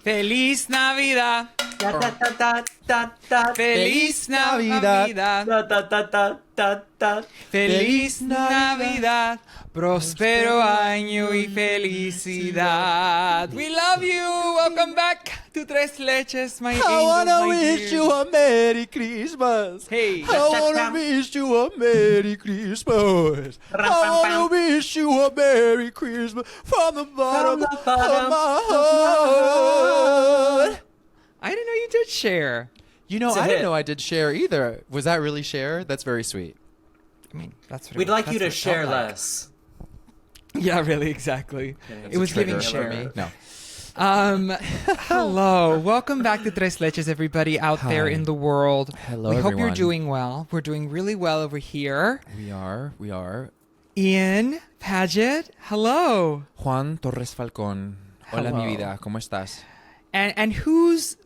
Feliz Navidad. Da, da, da, da, da, da. Feliz Navidad. Da, da, da, da, da, da. Feliz Navidad. Prospero año y felicidad. We love you. Welcome back to Tres Leches, my angels, I wanna my wish dears. you a Merry Christmas. Hey. I wanna wish you a Merry Christmas. I wanna wish you a Merry Christmas from the bottom of my heart. I didn't know you did share. You know, It's a I didn't hit. know I did share either. Was that really share? That's very sweet. I mean, that's what We'd like you to that's what it share felt like. less. Yeah, really, exactly. That's It was giving Trigger share. for me. No. Hello. Welcome back to Tres Leches, everybody out there Hi. in the world. Hello, We hope you're everyone. doing well. We're doing really well over here. We are. Ian, Paget, hello. Juan Torres-Falcon. Hola, Hello. mi vida. ¿Cómo estás? And who's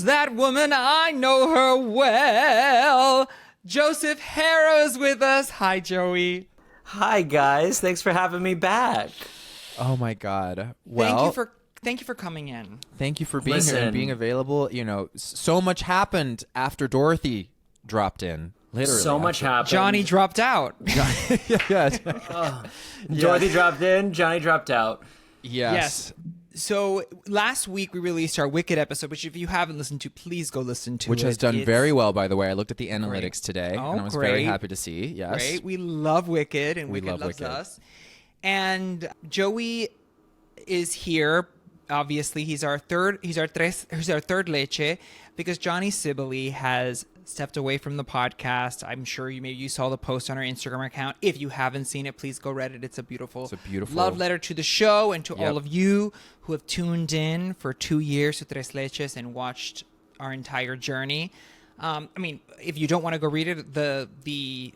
that woman? I know her well. Joseph Haro is with us. Hi, Joey. Hi, guys. Thanks for having me back. Oh, my God. Well, Thank you for coming in. thank you for being here Listen. and being available. You know, so much happened after Dorothy dropped in. Literally. So much happened. Johnny dropped out. yeah. Dorothy dropped in. Johnny dropped out. Yes. So last week we released our Wicked episode, which if you haven't listened to, please go listen to. Which has done It's very well, by the way. I looked at the analytics Great. today, Oh, and I was great. very happy to see. Yes. Great. We love Wicked, and We Wicked love loves Wicked. us. And Joey is here. Obviously, he's our third leche, because Johnny Sibley has stepped away from the podcast. I'm sure you saw the post on our Instagram account. If you haven't seen it, please go read it. It's a beautiful love letter to the show and to all of you who have tuned in for 2 years to Tres Leches and watched our entire journey. I mean, if you don't want to go read it, the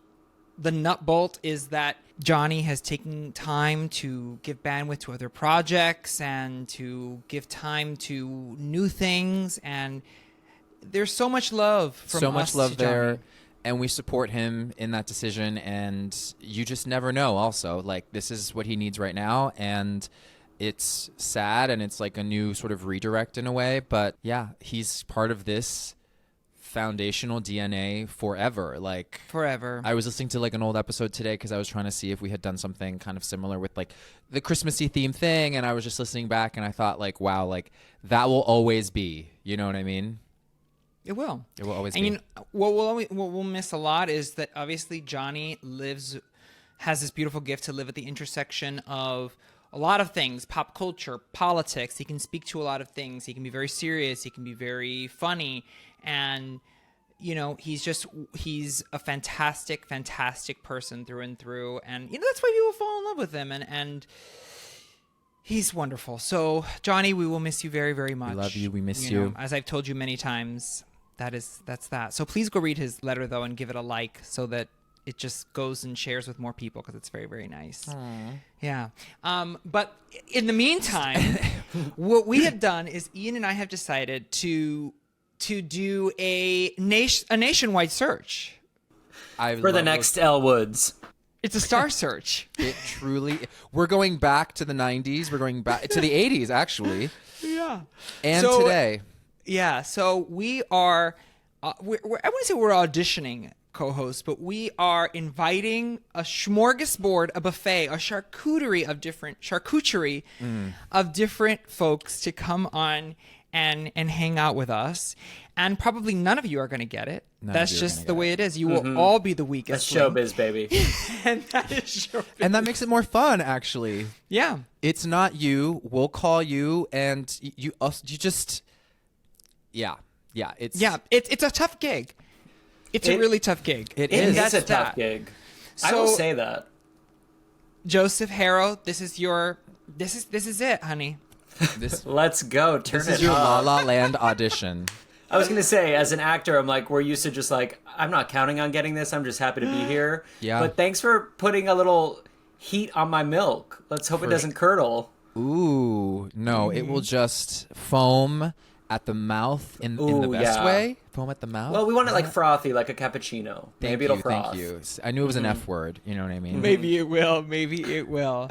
nut bolt is that Johnny has taken time to give bandwidth to other projects and to give time to new things, and there's so much love from So us much to love there, Johnny. and we support him in that decision. And you just never know. Also, like, this is what he needs right now, and it's sad, and it's like a new sort of redirect in a way. But yeah, he's part of this foundational DNA forever. Like, Forever. I was listening to like an old episode today because I was trying to see if we had done something kind of similar with like the Christmassy theme thing, and I was just listening back and I thought, like, wow, like that will always be, you know what I mean? It will. It will always And be. you know, what we'll miss a lot is that obviously Johnny has this beautiful gift to live at the intersection of a lot of things: pop culture, politics. He can speak to a lot of things. He can be very serious. He can be very funny. And, you know, he's a fantastic person through and through. And, you know, that's why people fall in love with him. And he's wonderful. So, Johnny, we will miss you very, very much. We love you. We miss know, you. as I've told you many times, that's that. So please go read his letter, though, and give it a like so that it just goes and shares with more people, because it's very, very nice. Aww. Yeah. But in the meantime, what we have done is Ian and I have decided to do a nationwide search. For the next Elle Woods. It's a star search. It truly. We're going back to the 90s. We're going back to the 80s, actually. Yeah. And So- today. Yeah. So we are. I wouldn't say we're auditioning co-hosts, but we are inviting a smorgasbord, a buffet, a charcuterie of different folks to come on and hang out with us. And probably none of you are going to get it. None of That's you are just gonna the get way it is. You will all be the That's weakest link. showbiz, baby. And that is showbiz. And that makes it more fun, actually. Yeah. It's not you. We'll call you, and you just. Yeah. It's It's a tough gig. It's a really tough gig. It It is. is a That's tough that. gig. I So- will say that. Joseph Haro, this is it, honey. This Let's go. Turn this it is your La up. La Land audition. I was going to say, as an actor, I'm like, we're used to just like, I'm not counting on getting this. I'm just happy to be here. Yeah. But thanks for putting a little heat on my milk. Let's hope it doesn't curdle. Ooh, no, it will just foam at the mouth in the Ooh, best yeah. way. Foam at the mouth. Well, we want it like frothy, like a cappuccino. Thank Maybe you, it'll froth. Thank you. I knew it was an F word. You know what I mean? Maybe it will.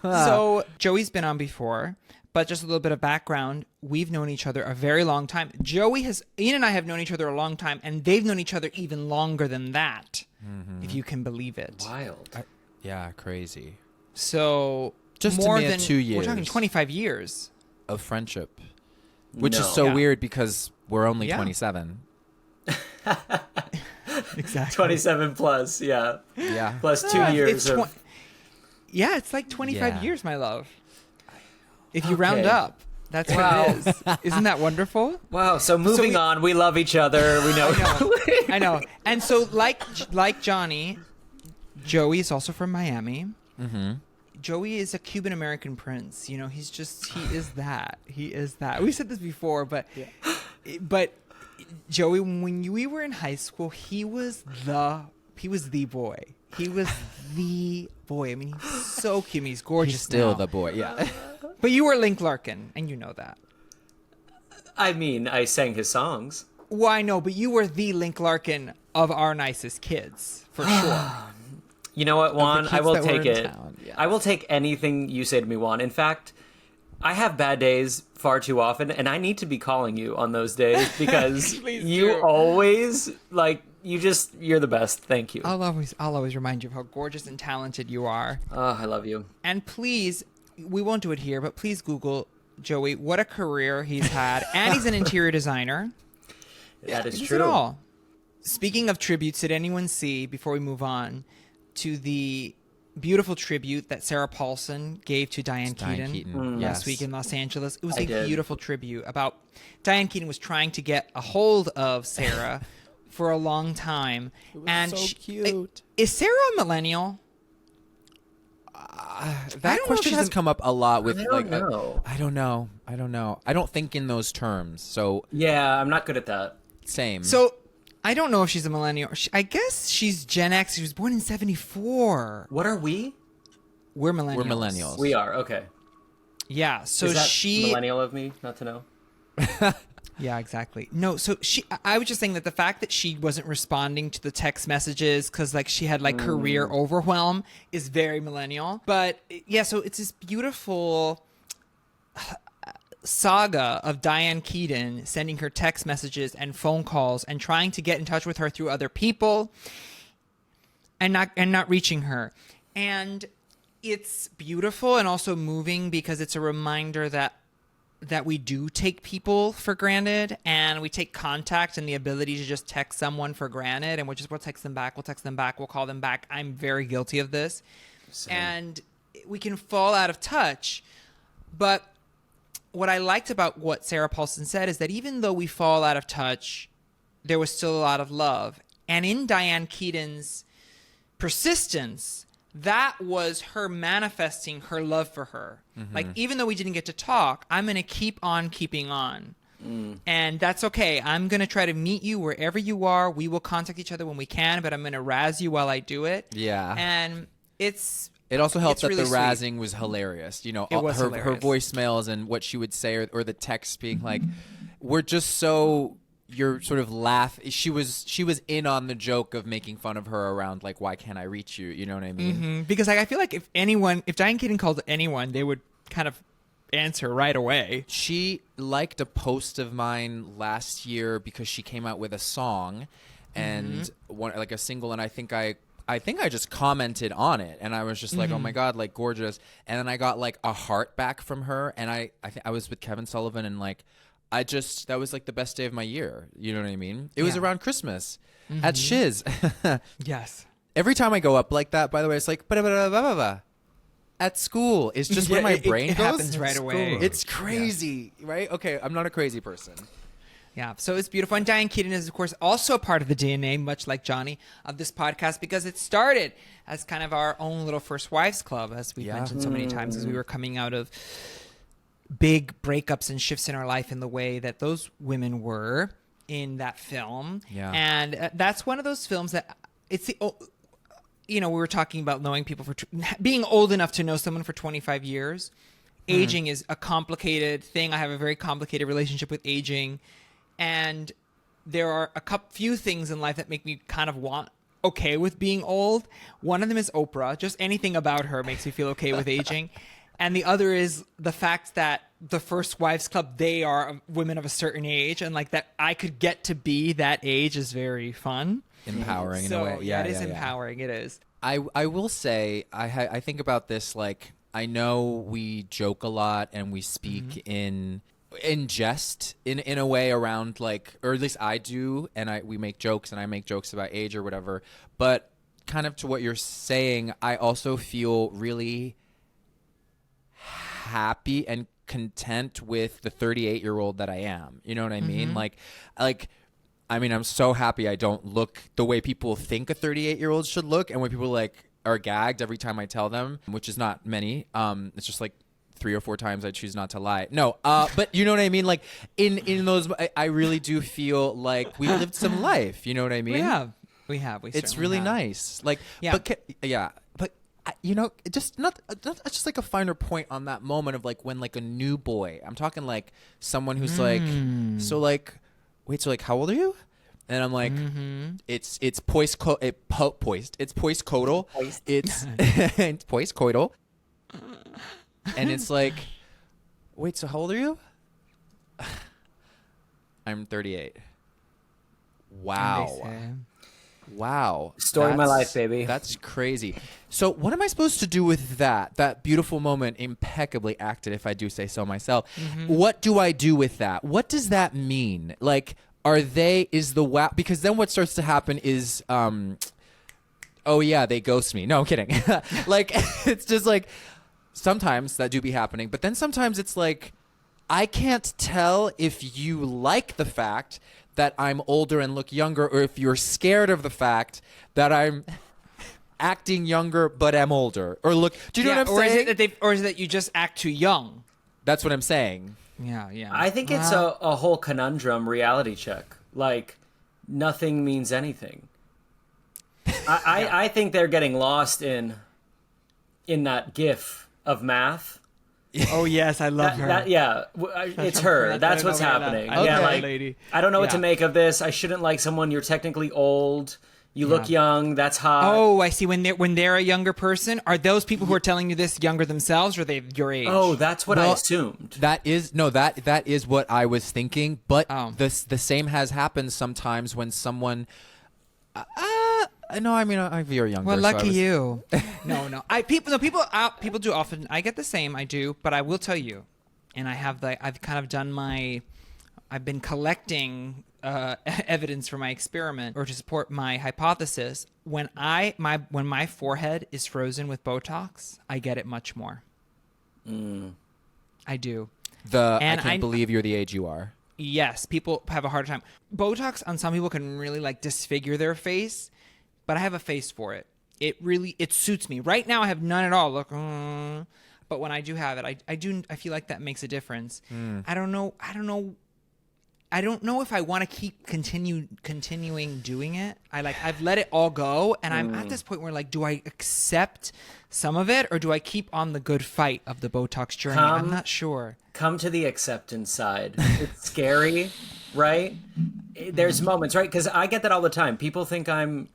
So Joey's been on before, But just a little bit of background, we've known each other a very long time. Ian and I have known each other a long time, and they've known each other even longer than that, if you can believe it. Wild. Yeah, crazy. So Just more to me, than 2 years. We're talking 25 years. Of friendship. Which is No. so Yeah. weird because we're only Yeah. 27. Exactly. 27 plus, yeah. Yeah. Plus 2 Yeah, years it's of... Yeah, it's like 25 Yeah. years, my love. If you round Okay. up, that's Wow. what it is. Isn't that wonderful? Wow, so moving on, we love each other. We know. I know. And so, like Johnny, Joey is also from Miami. Mm-hmm. Joey is a Cuban American prince. You know, he is that. He is that. We said this before, but Joey, when we were in high school, he was the boy. He was the boy. I mean, he's so cute. He's gorgeous. He's still now. the boy. Yeah. But you were Link Larkin, and you know that. I mean, I sang his songs. Well, I know, but you were the Link Larkin of our nicest kids, for sure. You know what, Juan? kids I will that were take in it. town, yes. I will take anything you say to me, Juan. In fact, I have bad days far too often, and I need to be calling you on those days because Please you do. always, you're the best. Thank you. I'll always remind you of how gorgeous and talented you are. Oh, I love you. And please, we won't do it here, but please Google Joey. What a career he's had, and he's an interior designer. That is He does true. it all. Speaking of tributes, did anyone see, before we move on, to the beautiful tribute that Sarah Paulson gave to Diane Keaton last yes. week in Los Angeles? It was I a did. beautiful tribute about Diane Keaton was trying to get a hold of Sarah for a long time. And so cute. Is Sarah a millennial? That question has come up a lot with I don't know. I don't know. I don't think in those terms. So Yeah, I'm not good at that. same. So I don't know if she's a millennial. I guess she's Gen X. She was born in 74. What are we? We're millennials. we're millennials. We are, okay. Yeah, so Is that she... millennial of me not to know? Yeah, exactly. No, so I was just saying that the fact that she wasn't responding to the text messages because like she had like career overwhelm is very millennial. But yeah, so it's this beautiful saga of Diane Keaton sending her text messages and phone calls and trying to get in touch with her through other people and not reaching her. And it's beautiful and also moving because it's a reminder that we do take people for granted and we take contact and the ability to just text someone for granted and we'll text them back, we'll call them back. I'm very guilty of this. Same. And we can fall out of touch. But what I liked about what Sarah Paulson said is that even though we fall out of touch, there was still a lot of love. And in Diane Keaton's persistence, that was her manifesting her love for her. Like, even though we didn't get to talk, I'm going to keep on keeping on. And that's okay. I'm going to try to meet you wherever you are. We will contact each other when we can, but I'm going to razz you while I do it. Yeah. And it also helped it's that really the sweet. razzing was hilarious. You know, It was her hilarious. voicemails and what she would say or the text being like, we're just so... You're sort of laugh. She was in on the joke of making fun of her around like, why can't I reach you? You know what I mean? Because like I feel like if Diane Keaton called anyone, they would kind of answer right away. She liked a post of mine last year because she came out with a song and one like a single, and I think I just commented on it, and I was just like, oh my god, like gorgeous. And then I got like a heart back from her, and I think I was with Kevin Sullivan, and like that was like the best day of my year. You know what I mean? It was Yeah. around Christmas at Shiz. Yes. Every time I go up like that, by the way, it's like ba-da-ba-da-ba-ba-ba. At school. It's just where Yeah, my it brain goes. happens right away. It's crazy, right? Okay, I'm not a crazy person. Yeah, so it's beautiful. And Diane Keaton is, of course, also a part of the DNA, much like Johnny, of this podcast, because it started as kind of our own little First Wives Club, as we've mentioned so many times, as we were coming out of big breakups and shifts in our life in the way that those women were in that film. Yeah. And that's one of those films that it's the... we were talking about knowing people being old enough to know someone for 25 years. Aging is a complicated thing. I have a very complicated relationship with aging. And there are few things in life that make me kind of okay with being old. One of them is Oprah. Just anything about her makes me feel okay with aging. And the other is the fact that the First Wives Club, they are women of a certain age, and like that I could get to be that age is very fun. Empowering in So, a way. Yeah, it is yeah. empowering. It is. I will say I think about this, like, I know we joke a lot and we speak in jest in a way around, like, or at least I do, and we make jokes and I make jokes about age or whatever, but kind of to what you're saying, I also feel really happy and content with the 38-year-old that I am. You know what I mean? Like I mean, I'm so happy I don't look the way people think a 38-year-old should look, and when people like are gagged every time I tell them, which is not many. It's just like 3 or 4 times I choose not to lie. No, but you know what I mean? Like in those, I really do feel like we lived some life. You know what I mean? We have. It's really nice. Like, Yeah. But you know, just not just like a finer point on that moment of like when like a new boy. I'm talking like someone who's like, so like, wait, so like, how old are you? And I'm like, it's post-coital. It's it's post-coital. And it's like, wait, so how old are you? I'm 38. Wow. Wow. Story of my life, baby. That's crazy. So what am I supposed to do with that beautiful moment, impeccably acted, if I do say so myself? What do I do with that? What does that mean? Like, is the wow, because then what starts to happen is, oh yeah, they ghost me. No, I'm kidding. Like, it's just like, sometimes that do be happening, but then sometimes it's like, I can't tell if you like the fact that I'm older and look younger, or if you're scared of the fact that I'm acting younger but am older, or look. Do you know what I'm saying? Or is it that you just act too young? That's what I'm saying. Yeah. I think it's a whole conundrum reality check. Like, nothing means anything. I think they're getting lost in that gif of math. Oh yes, I love her. It's her. That's what's happening. I Yeah, love like, that lady. I don't know what to make of this. I shouldn't like someone. You're technically old. You look young. That's hot. Oh, I see. When they're a younger person, are those people who are telling you this younger themselves, or are they your age? Oh, that's what I assumed. That is what I was thinking. But the same has happened sometimes when someone. No, I mean, you're younger. Well, so lucky you. No. People do often. I get the same. I do, but I will tell you, and I've kind of done I've been collecting evidence for my experiment, or to support my hypothesis. When my forehead is frozen with Botox, I get it much more. I do. I can't believe you're the age you are. Yes, people have a harder time. Botox on some people can really like disfigure their face, but I have a face for it. It suits me. Right now I have none at all. Look, but when I do have it, I feel like that makes a difference. I don't know if I want to keep continuing doing it. I've let it all go, and I'm at this point where like, do I accept some of it, or do I keep on the good fight of the Botox journey? I'm not sure. Come to the acceptance side. It's scary, right? There's moments, right? Because I get that all the time. People think I'm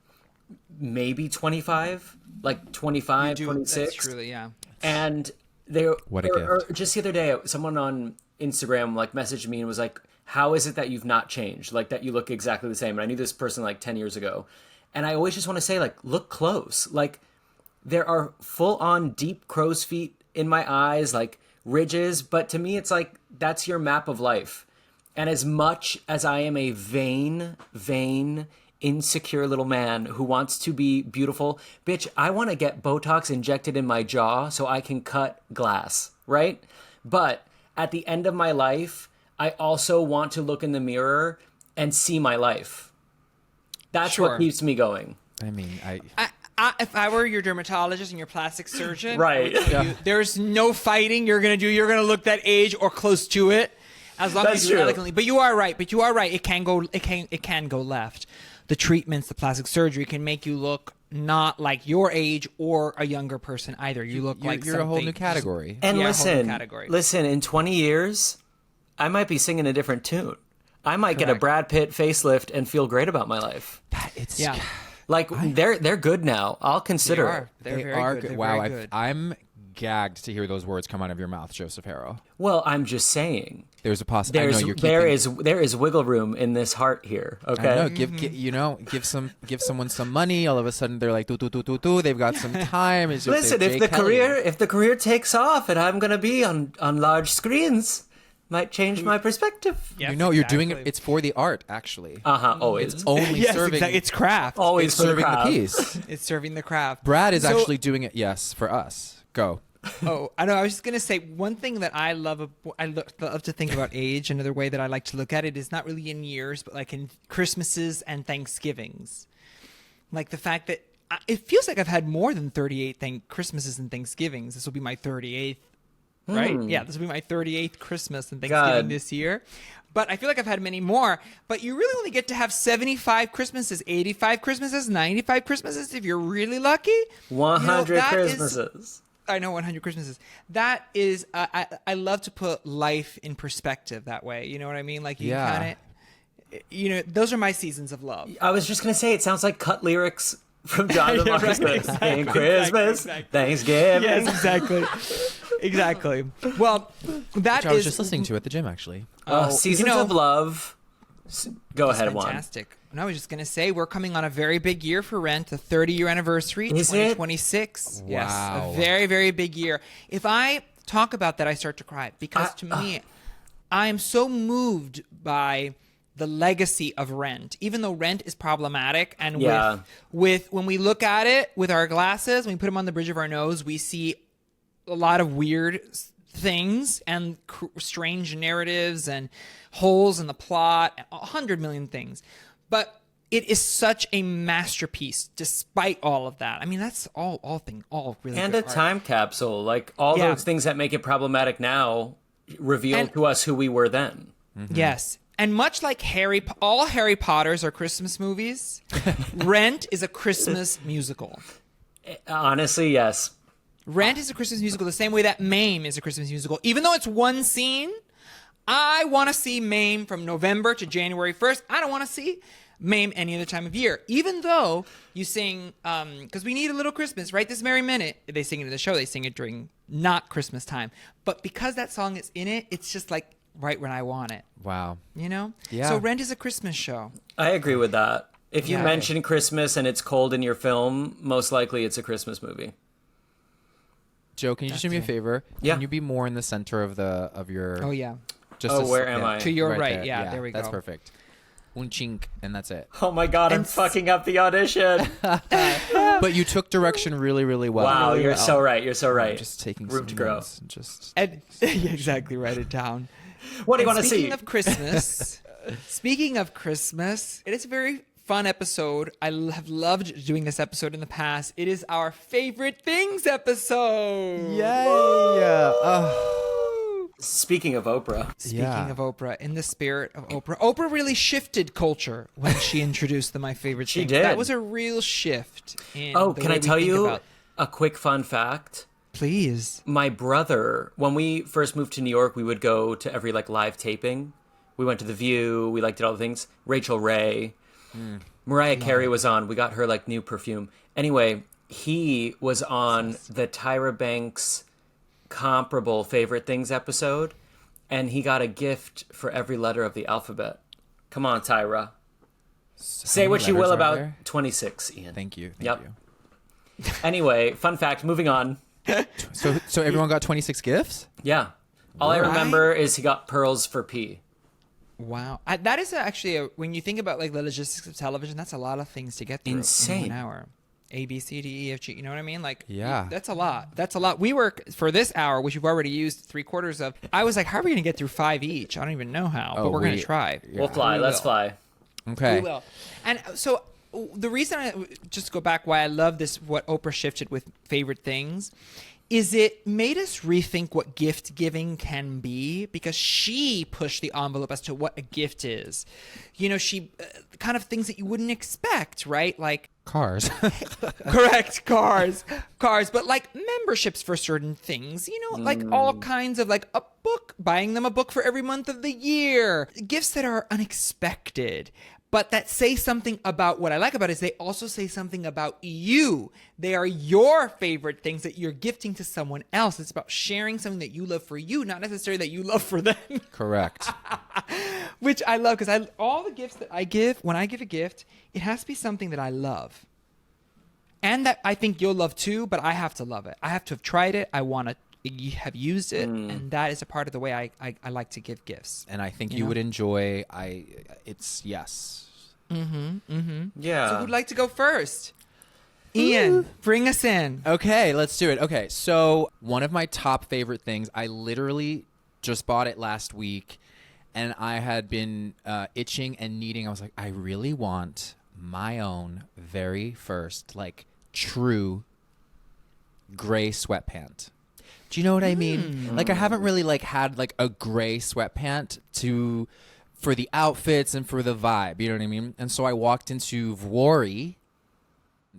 maybe 25, like 25, 26. That's truly, yeah. And What a gift. just the other day, someone on Instagram like messaged me and was like, how is it that you've not changed? Like, that you look exactly the same. And I knew this person like 10 years ago. And I always just want to say, like, look close. Like, there are full on deep crow's feet in my eyes, like ridges. But to me, it's like, that's your map of life. And as much as I am a vain, insecure little man who wants to be beautiful, bitch, I want to get Botox injected in my jaw so I can cut glass, right? But at the end of my life, I also want to look in the mirror and see my life. That's what keeps me going. I mean, if I were your dermatologist and your plastic surgeon, right? There's no fighting. You're gonna look that age or close to it, as long as you do it elegantly. But you are right. It can go left. The treatments, the plastic surgery, can make you look not like your age or a younger person either. You look like you're a whole new category. And listen, in 20 years, I might be singing a different tune. I might get a Brad Pitt facelift and feel great about my life. Like, they're good now. I'll consider it. They're very good. Wow, I'm gagged to hear those words come out of your mouth, Joseph Haro. Well, I'm just saying. There's a possibility. There is wiggle room in this heart here. Okay. I know. Give someone some money. All of a sudden, they're like, do. They've got some time. It's just Listen, if the career takes off and I'm gonna be on large screens, might change my perspective. Yes, you're doing it. It's for the art, actually. Always. It's only Yes, serving. exactly. It's craft. Always It's for the serving the craft. piece. It's serving the craft. Brad is actually doing it. Yes, for us. Go. Oh, I know. I was just gonna say one thing that I love. Love to think about age. Another way that I like to look at it is not really in years, but like in Christmases and Thanksgivings. Like the fact that it feels like I've had more than 38 Christmases and Thanksgivings. This will be my 38th. Right? Yeah, this will be my 38th Christmas and Thanksgiving this year. But I feel like I've had many more. But you really only get to have 75 Christmases, 85 Christmases, 95 Christmases if you're really lucky. 100 Christmases. I know 100 Christmases. That is, I love to put life in perspective that way. You know what I mean? Like you kind of, those are my seasons of love. I was just gonna say, it sounds like cut lyrics from John the Christmas. Exactly, Christmas, exactly. Thanksgiving. Yes, exactly. Exactly. Well, Which I was just listening to at the gym, actually. Seasons of Love. Go ahead, Juan. Fantastic. And I was just going to say, we're coming on a very big year for Rent, the 30-year anniversary, Is it? 2026. Wow. Yes, a very, very big year. If I talk about that, I start to cry because to me, I am so moved by the legacy of Rent, even though Rent is problematic. And with when we look at it with our glasses, when we put them on the bridge of our nose, we see a lot of weird things and strange narratives and holes in the plot, 100 million things. But it is such a masterpiece despite all of that. I mean, that's all really And good a art. time capsule. Like all those things that make it problematic now reveal to us who we were then. Mm-hmm. Yes. And much like all Harry Potters are Christmas movies, Rent is a Christmas musical. Honestly, yes. Rent is a Christmas musical the same way that Mame is a Christmas musical. Even though it's one scene, I want to see Mame from November to January 1st. I don't want to see Mame any other time of year. Even though you sing, because we need a little Christmas, right? This merry minute. They sing it in the show. They sing it during not Christmas time. But because that song is in it, it's just like right when I want it. Wow. You know? Yeah. So Rent is a Christmas show. I agree with that. If you Yeah. mention Christmas and it's cold in your film, most likely it's a Christmas movie. Joe, can you just do me a favor? Yeah. Can you be more in the center of your... Oh, yeah. Just where am I? To your right. Yeah, there we go. That's perfect. Un chink, and that's it. Oh my god, I'm fucking up the audition. But you took direction really, really well. Wow, Really you're well. so right. You're so I'm right. just taking Room some to grow. notes. Just And, exactly, write it down. What do you want to see? Speaking of Christmas, it is a very fun episode. I have loved doing this episode in the past. It is our favorite things episode. Speaking of Oprah. Speaking of Oprah, in the spirit of Oprah, Oprah really shifted culture when she introduced the My Favorite She Things. did. That was a real shift. In Oh, the can way I we tell think you about- a quick fun fact? Please. My brother, when we first moved to New York, we would go to every live taping. We went to The View. We did all the things. Rachel Ray. Mariah Carey was on. We got her new perfume. Anyway, he was on the Tyra Banks comparable Favorite Things episode, and he got a gift for every letter of the alphabet. Come on, Tyra. Say what you will about 26, Ian. Thank you. Yep. You. Anyway, fun fact, moving on. So everyone got 26 gifts? Yeah. All I remember is he got pearls for P. Wow. That is actually, when you think about the logistics of television, that's a lot of things to get through Insane. in 1 hour. A, B, C, D, E, F, G. You know what I mean? Yeah. That's a lot. That's a lot. We work for this hour, which we've already used 3/4 of. I was like, how are we going to get through 5 each? I don't even know how, but we're going to try. We'll fly. Let's fly. Okay. We will. And so the reason I just go back why I love this, what Oprah shifted with favorite things, is it made us rethink what gift giving can be, because she pushed the envelope as to what a gift is. She kind of things that you wouldn't expect, right? Like Cars. correct, cars, but memberships for certain things, all kinds of a book, buying them a book for every month of the year, gifts that are unexpected. but that say something about what I like about it is they also say something about you. They are your favorite things that you're gifting to someone else. It's about sharing something that you love for you, not necessarily that you love for them. Correct. Which I love, because all the gifts that I give, when I give a gift, it has to be something that I love. And that I think you'll love too, but I have to love it. I have to have tried it. I want to have used it, and that is a part of the way I like to give gifts. And I think you would enjoy. It's yes. Yeah. So who'd like to go first? Ian, bring us in. Okay, let's do it. Okay, so one of my top favorite things, I literally just bought it last week, and I had been itching and needing. I was like, I really want my own very first, like, true gray sweatpant. Do you know what I mean? Like, I haven't really like had like a gray sweatpant for the outfits and for the vibe. You know what I mean? And so I walked into Vuori,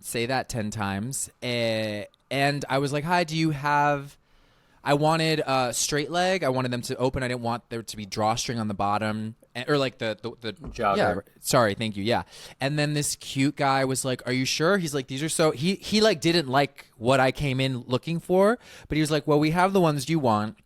say that 10 times, and I was like, "Hi, do you have?" I wanted a straight leg. I wanted them to open. I didn't want there to be drawstring on the bottom, or like the jogger. Yeah, sorry, thank you. Yeah. And then this cute guy was like, "Are you sure?" He's like, "These are so." He like didn't like what I came in looking for, but he was like, "Well, we have the ones you want."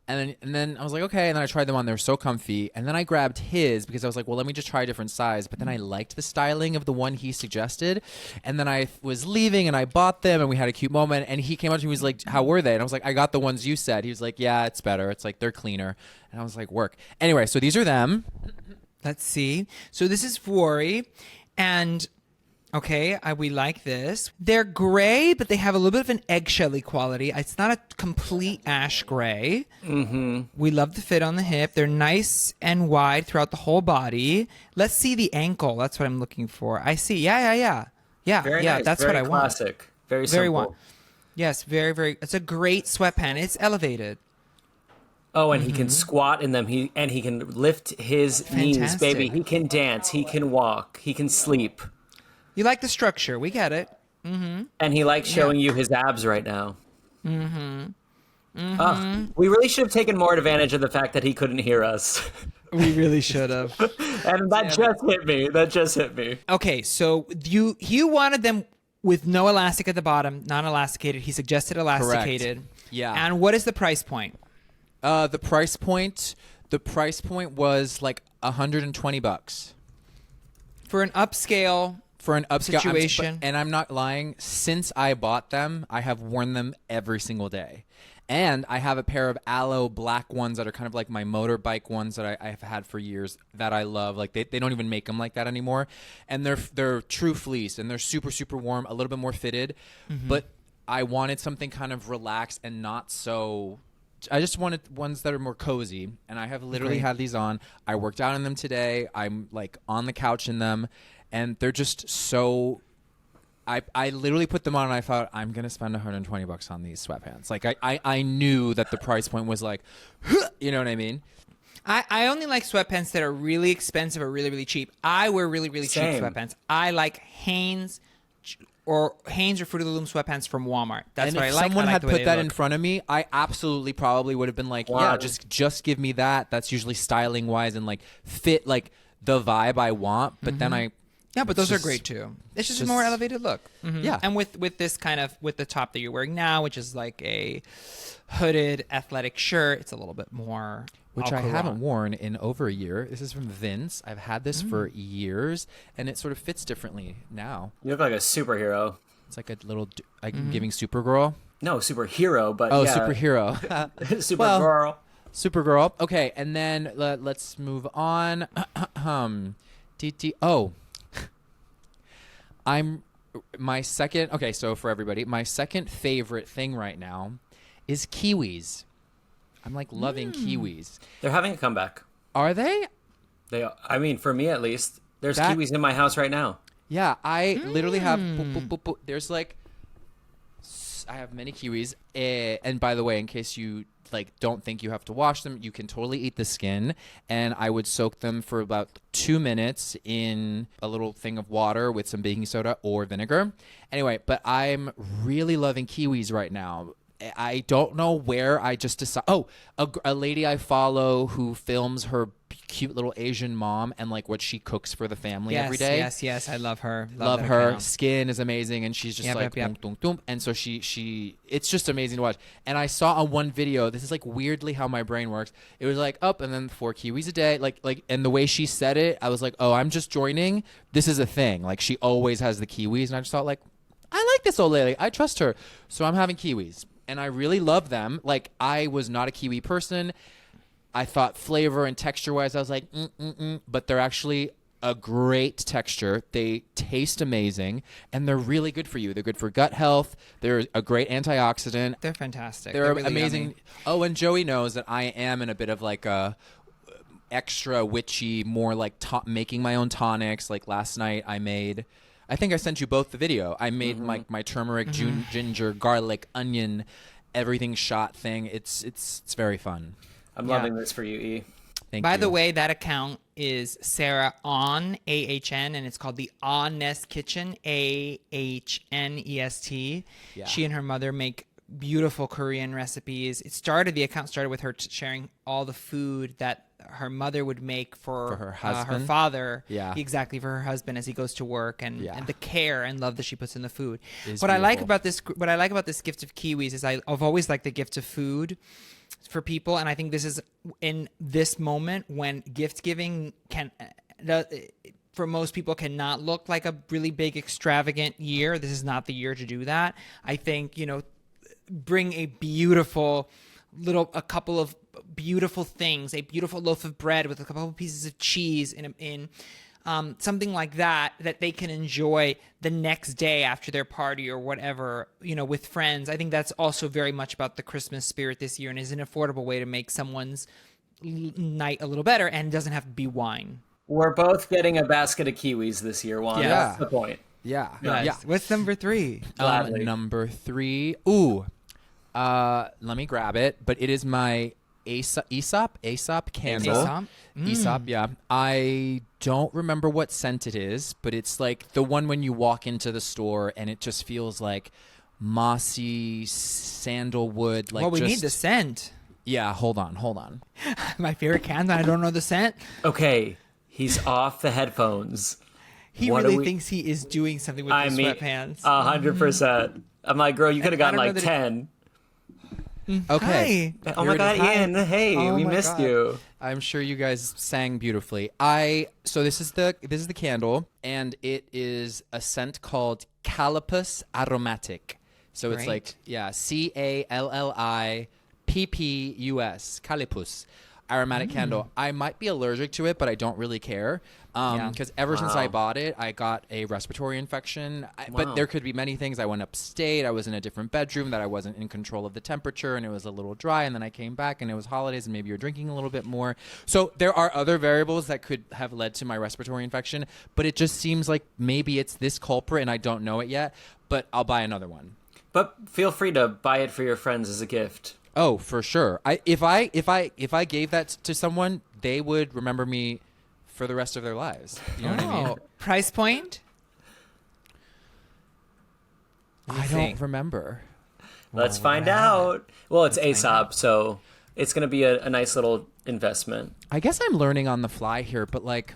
And then I was like, okay. And then I tried them on. They were so comfy. And then I grabbed his because I was like, well, let me just try a different size. But then I liked the styling of the one he suggested. And then I was leaving and I bought them and we had a cute moment. And he came up to me and was like, how were they? And I was like, I got the ones you said. He was like, yeah, it's better. It's like they're cleaner. And I was like, work. Anyway, so these are them. Let's see. So this is Vuori, and okay, we like this. They're gray, but they have a little bit of an eggshelly quality. It's not a complete ash gray. We love the fit on the hip. They're nice and wide throughout the whole body. Let's see the ankle. That's what I'm looking for. I see. Yeah. Very yeah, nice. that's Very what I want. classic. Very simple. Yes, very, very. It's a great sweatpant. It's elevated. Oh, and he can squat in them. He can lift his knees, Fantastic. baby. He can dance. He can walk. He can sleep. You like the structure. We get it. And he likes showing you his abs right now. We really should have taken more advantage of the fact that he couldn't hear us. We really should have. And that just hit me. That just hit me. Okay, so you wanted them with no elastic at the bottom, non-elasticated. He suggested elasticated. Correct. Yeah. And what is the price point? The price point was like $120 For an upscale situation. And I'm not lying. Since I bought them, I have worn them every single day. And I have a pair of aloe black ones that are kind of like my motorbike ones that I've had for years that I love. Like they don't even make them like that anymore. And they're true fleece and they're super, super warm, a little bit more fitted. But I wanted something kind of relaxed and not so... I just wanted ones that are more cozy, and I have literally had these on. I worked out in them today. I'm like on the couch in them, and they're just so... I literally put them on and I thought, I'm going to spend $120 on these sweatpants. Like I knew that the price point was like, you know what I mean? I only like sweatpants that are really expensive or really, really cheap. I wear really, really cheap sweatpants. I like Hanes or Fruit of the Loom sweatpants from Walmart. That's and what I if like. someone I like had the way put they that look. in front of me, I absolutely probably would have been like, Wow. yeah, just give me that. That's usually styling wise and like fit like the vibe I want. But then Yeah, but those are great too. It's just a more elevated look. Yeah. And with this kind of, with the top that you're wearing now, which is like a hooded athletic shirt, it's a little bit more... which I haven't worn in over a year. This is from Vince. I've had this for years, and it sort of fits differently now. You look like a superhero. It's like a little, I'm giving Supergirl. No, superhero, but Oh, yeah. superhero. Supergirl. Supergirl. Okay, and then let's move on. Oh, okay, so for everybody, my second favorite thing right now is kiwis. I'm like loving kiwis. They're having a comeback. Are they? I mean, for me at least, there's kiwis in my house right now. Yeah, I literally have. There's like, I have many kiwis, and by the way, in case you like don't think you have to wash them, you can totally eat the skin. And I would soak them for about 2 minutes in a little thing of water with some baking soda or vinegar. Anyway, but I'm really loving kiwis right now. I don't know where I just decided. Oh, a lady I follow who films her cute little Asian mom and like what she cooks for the family every Yes, day. yes. I love her. Love that her. account. Skin is amazing, and she's just Yep, like yep, dum, dum, dum. And so she it's just amazing to watch. And I saw on one video, this is like weirdly how my brain works. It was like up and then 4 kiwis a day, like and the way she said it, I was like, oh, I'm just joining. This is a thing. Like she always has the kiwis, and I just thought like, I like this old lady. I trust her, so I'm having kiwis, and I really love them. Like I was not a kiwi person. I thought flavor and texture wise, I was like, but they're actually a great texture. They taste amazing, and they're really good for you. They're good for gut health. They're a great antioxidant. They're fantastic. They're really amazing. yummy. Oh, and Joey knows that I am in a bit of like a extra witchy, more like making my own tonics. Like last night I think I sent you both the video. I made my turmeric, ginger, garlic, onion, everything shot thing. It's very fun. I'm loving this for you, E. Thank By you. the way, that account is Sarah On, AHN, and it's called the Honest Kitchen, AHNEST. Yeah. She and her mother make beautiful Korean recipes. The account started with her sharing all the food that her mother would make for her her husband? father. Yeah. Exactly, for her husband as he goes to work, and the care and love that she puts in the food. Is What I like beautiful. about this gift of kiwis is I've always liked the gift of food for people, and I think this is in this moment when gift giving for most people cannot look like a really big extravagant year. This is not the year to do that. I think, bring a couple of beautiful things, a beautiful loaf of bread with a couple of pieces of cheese in something like that they can enjoy the next day after their party or whatever, with friends. I think that's also very much about the Christmas spirit this year, and is an affordable way to make someone's night a little better, and doesn't have to be wine. We're both getting a basket of kiwis this year, Juan. Yeah. That's the point. Yeah. Nice. Yeah. What's number 3? Gladly. Number 3. Ooh. Let me grab it, but it is my Aesop candle. Aesop? Aesop, yeah. I don't remember what scent it is, but it's like the one when you walk into the store and it just feels like mossy sandalwood. Like, Well, we just, need the scent. Yeah, hold on. My favorite candle. I don't know the scent. Okay, he's off the headphones. He What really do we- thinks he is doing something with those sweatpants. 100%. I'm like, girl, you could have I gotten don't know like that 10. Okay. Hi. Oh Here my it God, is. Ian. Hey, Oh we my missed God. you. I'm sure you guys sang beautifully. So this is the candle, and it is a scent called Callipus Aromatic. So it's Great. like Callippus Callipus aromatic candle. I might be allergic to it, but I don't really care. Because ever since I bought it, I got a respiratory infection. But there could be many things. I went upstate. I was in a different bedroom that I wasn't in control of the temperature, and it was a little dry. And then I came back, and it was holidays, and maybe you're drinking a little bit more. So there are other variables that could have led to my respiratory infection. But it just seems like maybe it's this culprit, and I don't know it yet. But I'll buy another one. But feel free to buy it for your friends as a gift. Oh, for sure. If I gave that to someone, they would remember me for the rest of their lives. You know what I mean? Price point? I don't remember. Let's find out. Well, it's Aesop, so it's going to be a nice little investment. I guess I'm learning on the fly here, but like,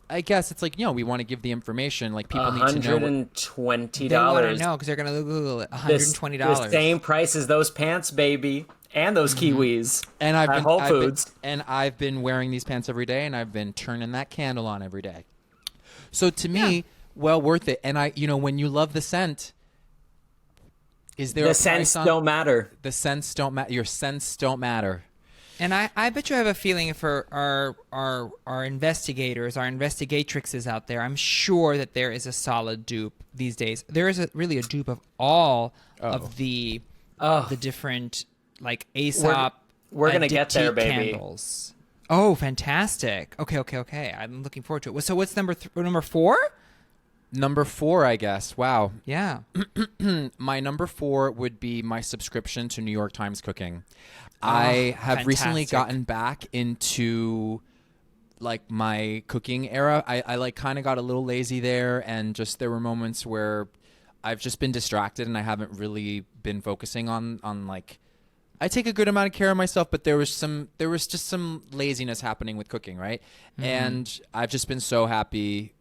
I guess it's like, we want to give the information. Like people need to know. $120. They want to know because they're going to Google it. $120. The same price as those pants, baby, and those kiwis. And at Whole Foods. I've been wearing these pants every day, and I've been turning that candle on every day. So to me, well worth it. And when you love the scent, is there The a price scents on? don't matter. The scents don't matter. Your scents don't matter. And I bet you have a feeling for our investigators, our investigatrixes out there. I'm sure that there is a solid dupe these days. There is really a dupe of all of the different like Aesop. We're gonna get there, Diptyque baby. Candles. Oh, fantastic! Okay. I'm looking forward to it. So what's number 4? Number 4, I guess. Wow. Yeah. My number 4 would be my subscription to New York Times Cooking. I have recently fantastic. gotten back into like my cooking era. I like kind of got a little lazy there, and just there were moments where I've just been distracted and I haven't really been focusing on like I take a good amount of care of myself, but there was just some laziness happening with cooking, right? And I've just been so happy